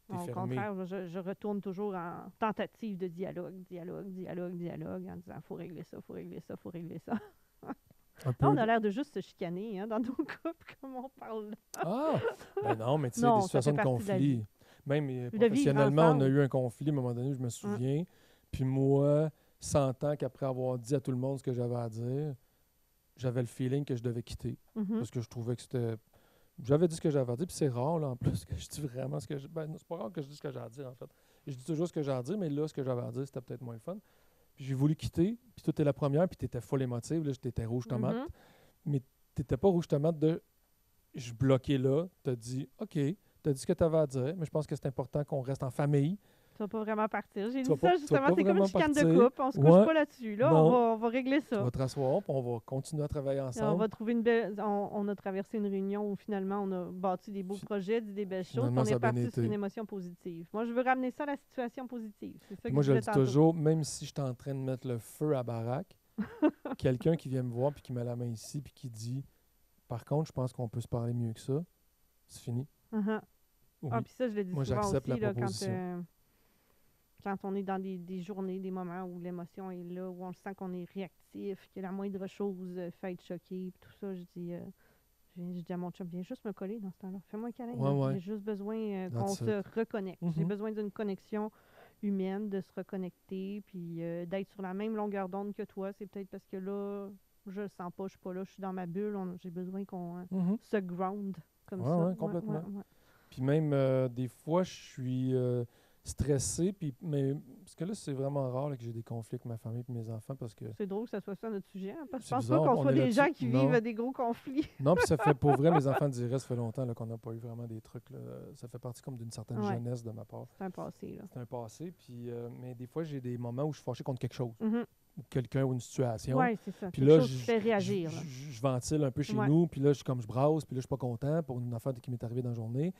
Au contraire, je retourne toujours en tentative de dialogue, en disant faut régler ça. Là, on a l'air de juste se chicaner dans nos couples, comme on parle là. Ah! Ben non, mais tu sais, des situations de conflit. Même professionnellement, on a eu un conflit à un moment donné, je me souviens. Puis moi, sentant qu'après avoir dit à tout le monde ce que j'avais à dire, j'avais le feeling que je devais quitter. Parce que je trouvais que c'était... J'avais dit ce que j'avais à dire, puis c'est rare, là, en plus, que je dis vraiment ce que je... Ben, c'est pas rare que je dise ce que j'ai à dire, en fait. Je dis toujours ce que j'ai à dire, mais là, ce que j'avais à dire, c'était peut-être moins le fun. Puis j'ai voulu quitter, puis toi, t'es la première, puis t'étais full émotive, là, j'étais rouge tomate. Mais t'étais pas rouge tomate de... Je bloquais là, t'as dit, OK, t'as dit ce que t'avais à dire, mais je pense que c'est important qu'on reste en famille. Tu vas pas vraiment partir. J'ai dit ça, justement, c'est comme une chicane de couple. On se couche pas là-dessus. Là, on va régler ça. Tu vas te rasseoir, puis on va continuer à travailler ensemble. On va trouver une belle... On a traversé une réunion où, finalement, on a bâti des beaux projets, dit des belles choses, puis on est parti sur une émotion positive. Moi, je veux ramener ça à la situation positive. C'est ça que moi, je le dis toujours, même si je suis en train de mettre le feu à baraque, quelqu'un qui vient me voir, puis qui met la main ici, puis qui dit, par contre, je pense qu'on peut se parler mieux que ça, c'est fini. Oui. Ah, puis ça, je le dis moi, souvent j'accepte aussi, la proposition. Quand on est dans des journées, des moments où l'émotion est là, où on sent qu'on est réactif, que la moindre chose fait être choqué, tout ça, je dis à mon chum, viens juste me coller dans ce temps-là. Fais-moi un câlin. J'ai juste besoin qu'on se reconnecte. J'ai besoin d'une connexion humaine, de se reconnecter, puis d'être sur la même longueur d'onde que toi. C'est peut-être parce que là, je le sens pas, je suis pas là, je suis dans ma bulle. J'ai besoin qu'on se ground comme ça. Oui, complètement. Puis même, des fois, je suis... stressé, mais parce que là, c'est vraiment rare là, que j'ai des conflits avec ma famille et mes enfants parce que... C'est drôle que ça soit ça notre sujet, parce que je pense bizarre, pas qu'on soit des gens qui vivent des gros conflits. Non, puis ça fait, pour vrai, mes enfants diraient, ça fait longtemps là, qu'on n'a pas eu vraiment des trucs, là. Ça fait partie comme d'une certaine jeunesse de ma part. C'est un passé, là. C'est un passé, puis, mais des fois, j'ai des moments où je suis fâché contre quelque chose, ou quelqu'un, ou une situation. Oui, c'est ça. Puis là, chose qui fait réagir. Je ventile un peu chez nous, puis là, je brasse, puis là, je suis pas content pour une affaire qui m'est arrivée dans la journée.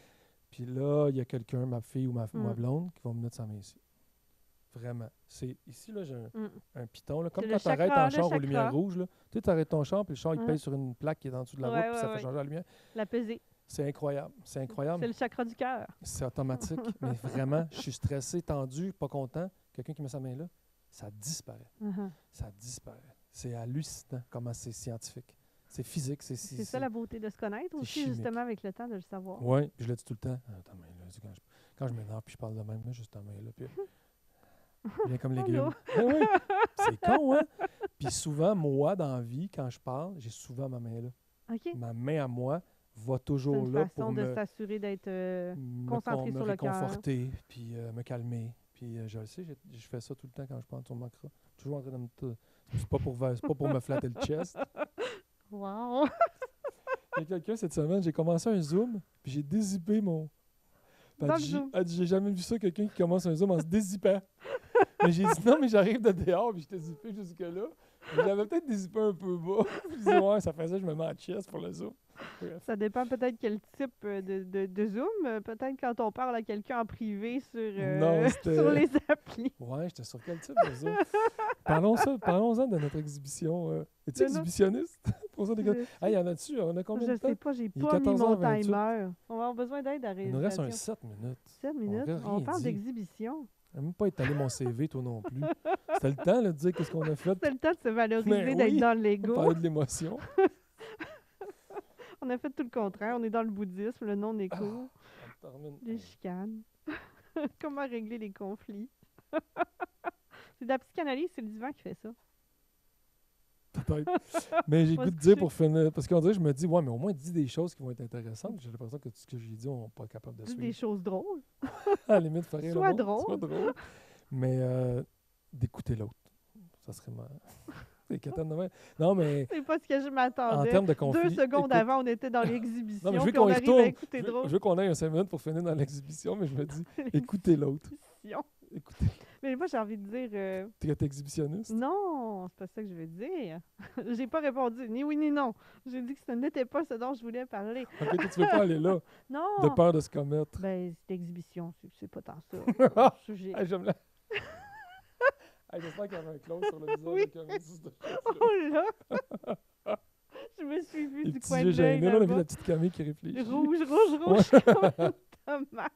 Puis là, il y a quelqu'un, ma fille ou ma blonde, qui va me mettre sa main ici. Vraiment. C'est ici, là, j'ai un piton. Là. Comme quand tu arrêtes en char aux lumières rouges. Là. Tu sais, tu arrêtes ton char, puis le char, il pèse sur une plaque qui est en dessous de la route, puis ça fait changer la lumière. La pesée. C'est incroyable. C'est incroyable. C'est le chakra du cœur. C'est automatique. Mais vraiment, je suis stressé, tendu, pas content. Quelqu'un qui met sa main là, ça disparaît. Ça disparaît. C'est hallucinant comment c'est scientifique. C'est physique. C'est ça la beauté de se connaître aussi, chimique. justement, avec le temps de le savoir. Oui, je le dis tout le temps. Ta main là, quand je m'énerve puis je parle de même, là, juste ta main là. Puis, bien comme légumes. Ben oui, c'est con, hein? Puis souvent, moi, dans la vie, quand je parle, j'ai souvent ma main là. OK. Ma main à moi va C'est toujours une là façon pour de s'assurer d'être me concentré sur le cœur. réconforter, puis me calmer. Puis je le sais, je fais ça tout le temps quand je parle, tu remarqueras. Toujours en train de me... C'est pas pour me flatter le chest. Wow! Il y a quelqu'un cette semaine, j'ai commencé un Zoom, puis j'ai dézippé mon... Dans le Zoom. Elle dit, j'ai jamais vu ça, quelqu'un qui commence un Zoom en se dézippant. Mais j'ai dit, non, mais j'arrive de dehors, puis je t'ai zippé jusque-là. Mais j'avais peut-être dézippé un peu bas. Puis je dis, ouais, ça fait ça, je me mets en chest pour le Zoom. Bref. Ça dépend peut-être quel type de Zoom. Peut-être quand on parle à quelqu'un en privé Non, sur les applis. Ouais, j'étais sur quel type de Zoom? Parlons-en de notre exhibition. Es-tu De notre- exhibitionniste? Pour ça, des gars. Je Hey, y en a-tu? On a combien Je de temps? sais pas, j'ai Il est pas mis mon 14h28. timer. On va avoir besoin d'aide à Il nous reste réalisation. un 7 minutes. 7 minutes. aurait On rien parle dit. d'exhibition. Je même pas étalé mon CV, toi non plus. C'était le temps là, de dire qu'est-ce qu'on a fait. C'est le temps de se valoriser, Mais d'être oui, dans On l'ego. parlait de l'émotion. On a fait tout le contraire. On est dans le bouddhisme, le non-écho, On termine. les chicanes. Comment régler les conflits. C'est de la psychanalyse, c'est le divan qui fait ça. Peut-être. Mais j'ai On va goût se de dire coucher. pour finir. Parce qu'on dirait, je me dis, ouais, mais au moins, dis des choses qui vont être intéressantes. J'ai l'impression que tout ce que j'ai dit, on n'est pas capable de Dis des suivre. choses drôles. À la limite, faire rire le Sois monde. drôle. Sois drôle. Mais d'écouter l'autre. Ça serait ma. C'est quétaine de même. Non, mais C'est pas ce que je en m'attendais. termes de conflit. 2 secondes écoute, avant, on était dans l'exhibition. Non, mais je veux puis on qu'on y arrive à retourne. écouter Je veux, drôle. je veux qu'on ait un 5 minutes pour finir dans l'exhibition, mais je me dis, écoutez l'autre. L'exhibition. Écoutez. Mais moi, j'ai envie de dire... T'es exhibitionniste? non, c'est pas ça que je veux dire. J'ai pas répondu ni oui ni non. J'ai dit que ce n'était pas ce dont je voulais parler. Ok, toi, tu veux pas aller là, Non! de peur de se commettre. Ben, c'est l'exhibition, c'est pas tant ça. le sujet. Hey, j'aime la... Hey, j'espère qu'il y avait un close sur le visage Oui. de Camille sur cette chose-là. Oh là! Je me suis vue Les du petits coin yeux de l'œil gênés. Là, on a vu là-bas. la petite Camille qui réfléchit. Rouge, comme une tomate.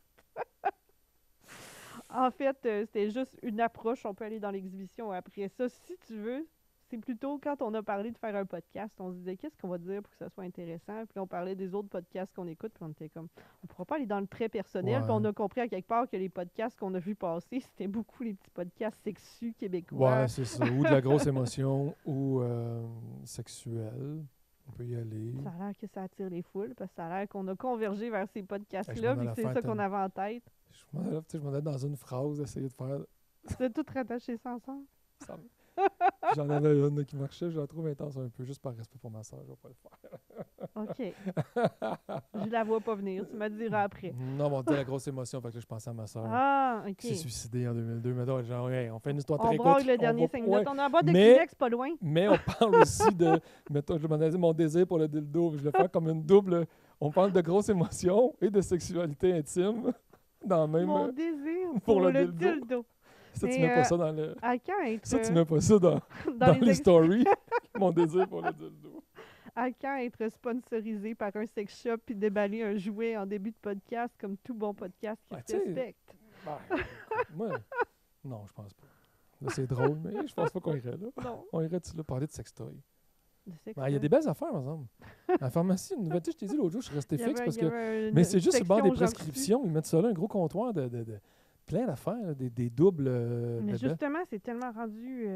En fait, c'était juste une approche. On peut aller dans l'exhibition après ça, si tu veux. C'est plutôt quand on a parlé de faire un podcast, on se disait qu'est-ce qu'on va dire pour que ça soit intéressant. Puis on parlait des autres podcasts qu'on écoute, puis on était comme, on ne pourra pas aller dans le très personnel. Ouais. Puis on a compris à quelque part que les podcasts qu'on a vus passer, c'était beaucoup les petits podcasts sexus québécois. Ouais, c'est ça. Ou de la grosse émotion, ou sexuelle. On peut y aller. Ça a l'air que ça attire les foules, parce que ça a l'air qu'on a convergé vers ces Hey, je podcasts-là, m'en puis allais c'est faire ça qu'on tellement. avait en tête. Je m'en allais dans une phrase, essayer de faire... C'est tout rattaché ça ensemble. ça. J'en avais une qui marchait, je la trouve intense un peu, juste par respect pour ma soeur, je vais pas le faire. OK. Je la vois pas venir. Tu me diras après. Non, mais on dit la grosse émotion, fait que là, je pensais à ma soeur Ah, OK. qui s'est suicidée en 2002. Mais non, genre, hey, on fait une histoire On très braille courte. le dernier 5 minutes. Ouais. On a un bas de Mais- Kleenex pas loin. Mais on parle aussi de, mettons, je m'en ai dit mon désir pour le dildo. Je vais faire comme une double. On parle de grosses émotions et de sexualité intime dans le même. Mon désir pour pour le le dildo. dildo. Ça, tu mais, mets pas ça dans le. À quand être, Ça, tu mets pas ça dans dans les ex- stories. Mon désir pour le dildo. à quand être sponsorisé par un sex shop puis déballer un jouet en début de podcast comme tout bon podcast qui Ouais, se tu sais, respecte. Ben, moi, non, je pense pas. Là, c'est drôle, mais je pense pas qu'on irait là. Non. On irait-tu là parler de sextoy? De sex Ben, il y a shop. des belles affaires, par exemple. À la pharmacie, une nouvelle, tu sais, je t'ai dit l'autre jour, je suis resté Il y fixe avait- parce il y que. avait une Mais c'est juste sur le bord des section Jean prescriptions. Ils mettent ça là, un gros comptoir de plein d'affaires, là, des doubles Mais dedans. justement, c'est tellement rendu...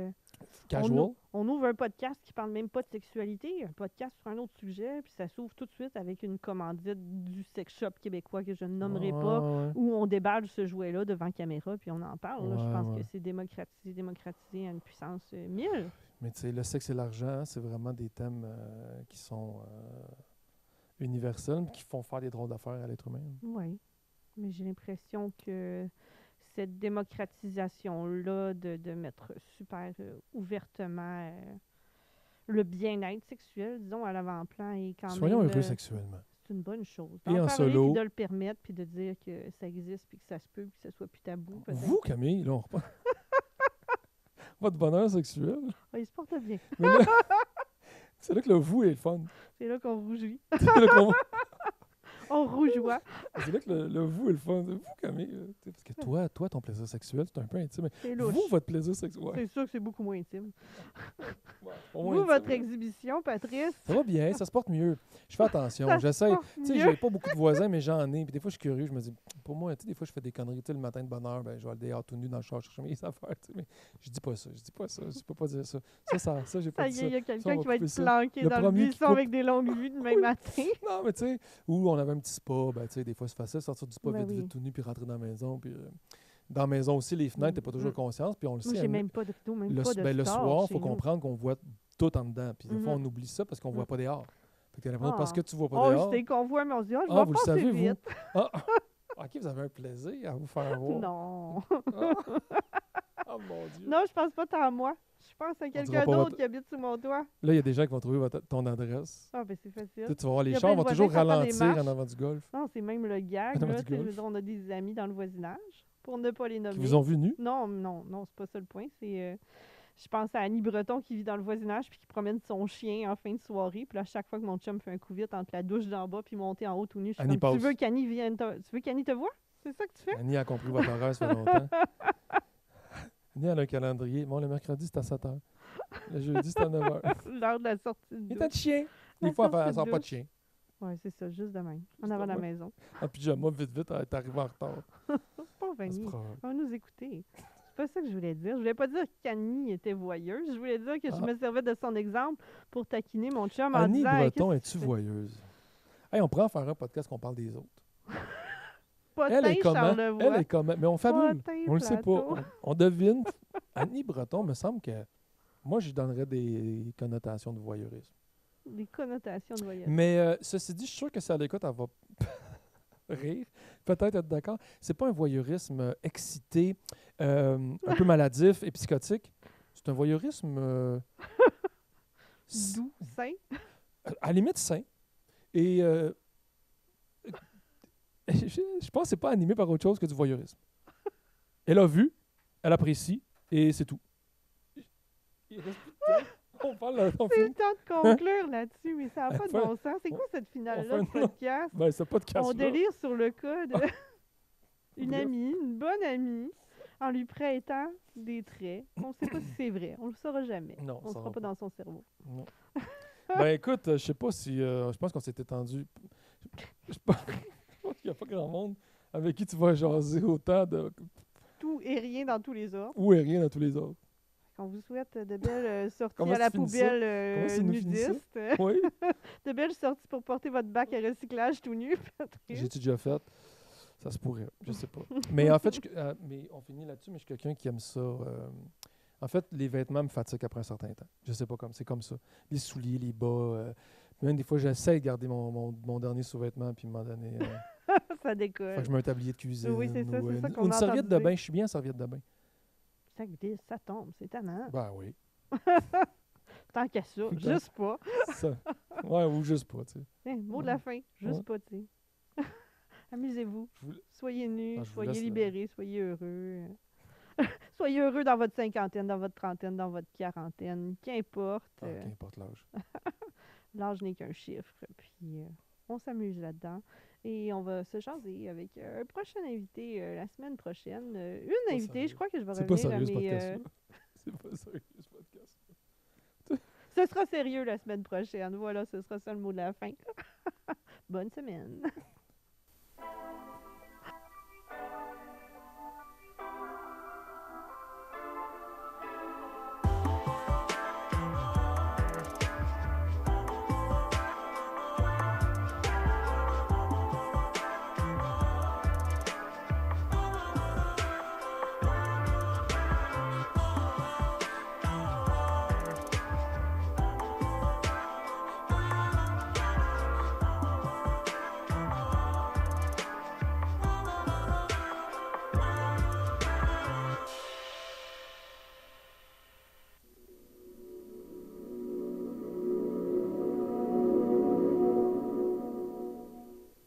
Casual. On ouvre un podcast qui parle même pas de sexualité, un podcast sur un autre sujet, puis ça s'ouvre tout de suite avec une commandite du sex shop québécois que je ne nommerai pas, Ouais. où on déballe ce jouet-là devant caméra, puis on en parle. là. Je Ouais, pense ouais. que c'est démocratisé à une puissance 1000. Mais tu sais, le sexe et l'argent, c'est vraiment des thèmes qui sont universels, mais qui font faire des drôles d'affaires à l'être humain. Oui, mais j'ai l'impression que cette démocratisation-là de mettre super ouvertement le bien-être sexuel, disons, à l'avant-plan, est quand Soyons même... heureux sexuellement. c'est une bonne chose. Et D'en en parler, solo. puis de le permettre, puis de dire que ça existe, puis que ça se peut, puis que ça soit plus tabou. peut-être. Vous, Camille, là, on reprend. Votre bonheur sexuel. Ah, il se porte bien. Mais là, c'est là que le vous est le fun. C'est là qu'on rougit. C'est là qu'on- On rougeoie. C'est là que le vous est le fun. Vous, Camille, parce que toi, ton plaisir sexuel, c'est un peu intime. C'est Mais louche. vous, votre plaisir sexuel. C'est sûr que c'est beaucoup moins intime. Ouais, au moins Vous, intime, votre ouais. exhibition, Patrice, Ça va bien, ça se porte mieux. Je fais attention, ça se j'essaie. porte Tu sais, mieux. j'ai pas beaucoup de voisins, mais j'en ai. Puis des fois, je suis curieux. Je me dis, pour moi, tu sais, des fois, je fais des conneries. Tu sais, le matin de bonne heure, ben, je vais aller dehors tout nu dans le char chercher mes affaires. Tu sais, mais je dis pas ça. Je peux pas dire ça. Ça, j'ai pas Ça dit y est, ça. il y a Ça, quelqu'un on va qui va couper être ça. planqué Le dans le premier qui buisson coupe. avec des longues vues demain Oui. matin. Non, mais tu sais, ou on avait un petit spa, ben, tu sais, des fois, c'est facile de sortir du spa Ben oui. vite, tout nu, puis rentrer dans la maison. Puis dans la maison aussi, les fenêtres, t'as pas toujours Mm. conscience, puis on le Moi, sait. j'ai même pas de rideau, même Le, pas de ben, le star soir, il chez faut nous. comprendre qu'on voit tout en dedans. Puis des fois, Mhm. on oublie ça parce qu'on voit Mm. pas dehors. Fait que t'as l'impression, parce Ah. que tu vois pas Oh, dehors. c'était qu'on voit, mais on se dit, oh, je Ah, vais vous le passer savez, vous? vite. Ah, ok, vous avez un plaisir à vous faire voir. Non. Ah, oh, mon Dieu. Non, je pense pas tant à moi. Je pense à dira quelqu'un pas d'autre votre- qui habite sous mon toit. Là, il y a des gens qui vont trouver ton adresse. Ah, ben c'est Tu sais, facile. tu vas voir, les Il y a chars plein de vont toujours voisins qui entendent des ralentir en marches. avant du golf. Non, c'est même le gag. Dans Là, du tu sais, je veux golf. dire, on a des amis dans le voisinage, pour ne pas les Qui nommer. vous ont vu nus. Non, c'est pas ça le point. C'est, je pense à Annie Breton qui vit dans le voisinage puis qui promène son chien en fin de soirée. Puis là, à chaque fois que mon chum fait un coup vite entre la douche d'en bas puis monter en haut tout nu, je suis Annie comme, tu passe. veux qu'Annie vienne tu veux qu'Annie te voie? C'est ça que tu fais? Annie a compris votre horaire, ça fait longtemps. Annie, elle a un calendrier. Bon, le mercredi, c'est à 7 h. Le jeudi, c'est à 9 h. L'heure de la sortie de Il est douche. de chien. La Des fois, elle sortie sort de pas de douche. chien. Ouais, c'est ça, juste de même. En Juste avant de la de même. maison. En pyjama, vite, elle est arrivée en retard. Pas Ça se Vanny. prend. On va nous écouter. C'est pas ça que je voulais dire. Je voulais pas dire qu'Annie était voyeuse. Je voulais dire que je Ah. me servais de son exemple pour taquiner mon chum en Annie disant... Hey, Breton, qu'est-ce que es-tu tu fais? voyeuse? Hey, on pourrait en faire un podcast qu'on parle des autres. Potin, Elle est comment? Charlevoix. Elle est comment? Mais on fabule. Potin, On le sait pas. plateau. On devine. Annie Breton, me semble que moi, je lui donnerais des connotations de voyeurisme. Des connotations de voyage. Mais ceci dit, je suis sûr que si elle écoute, elle va rire. Peut-être être d'accord. C'est pas un voyeurisme excité, un peu maladif et psychotique. C'est un voyeurisme Doux, sain. à la limite sain. Et je pense que c'est pas animé par autre chose que du voyeurisme. Elle a vu, elle apprécie, et c'est tout. Il reste plus de temps. On parle, on C'est le finit. temps de conclure là-dessus, mais ça n'a pas de Enfin, bon sens. C'est quoi cette finale-là enfin, de podcast? Ben, c'est pas de casse On délire sur le cas d'une Bref. amie, une bonne amie, en lui prêtant des traits. On ne sait pas si c'est vrai. On ne le saura jamais. Non, On ne ça sera va pas dans son cerveau. Non. Ben écoute, je sais pas si. Je pense qu'on s'est étendu. Je pense qu'il n'y a pas grand monde avec qui tu vas jaser autant de. Tout et rien dans tous les ordres. Où est rien dans tous les autres. On vous souhaite de belles sorties Comment à la tu finis ça? poubelle Comment tu nous finis ça? nudiste. Oui. De belles sorties pour porter votre bac à recyclage tout nu. Patrice. J'ai-tu déjà fait? Ça se pourrait, je sais pas. Mais en fait, mais on finit là-dessus, mais je suis quelqu'un qui aime ça. En fait, les vêtements me fatiguent après un certain temps. Je sais pas c'est comme ça. Les souliers, les bas. Même des fois, j'essaie de garder mon dernier sous-vêtement puis m'en donner. Ça Fait décolle. que je mets un tablier de cuisine. Oui, c'est ça, ou, c'est ça une- qu'on ou une a serviette de entendu bain. dire. Je suis bien en serviette de bain. Ça glisse, ça tombe, c'est tannant. Ben oui. Tant qu'à ça, Tant- juste pas. Ça. Ouais, ou juste pas, tu sais. Hein, mot de la fin, juste Ouais. pas, tu sais. Amusez-vous. Je vous- Soyez nus, Ah, je vous soyez laisse, libérés, soyez heureux. Soyez heureux dans votre cinquantaine, dans votre trentaine, dans votre quarantaine, qu'importe. Ah, qu'importe l'âge. L'âge n'est qu'un chiffre. Puis on s'amuse là-dedans. Et on va se jaser avec un prochain invité la semaine prochaine. Une Pas invitée, sérieux. je crois que je vais C'est pas revenir à sérieux, ce mes... podcast-là. C'est pas sérieux, ce podcast. Ce sera sérieux la semaine prochaine. Voilà, ce sera ça le mot de la fin. Bonne semaine.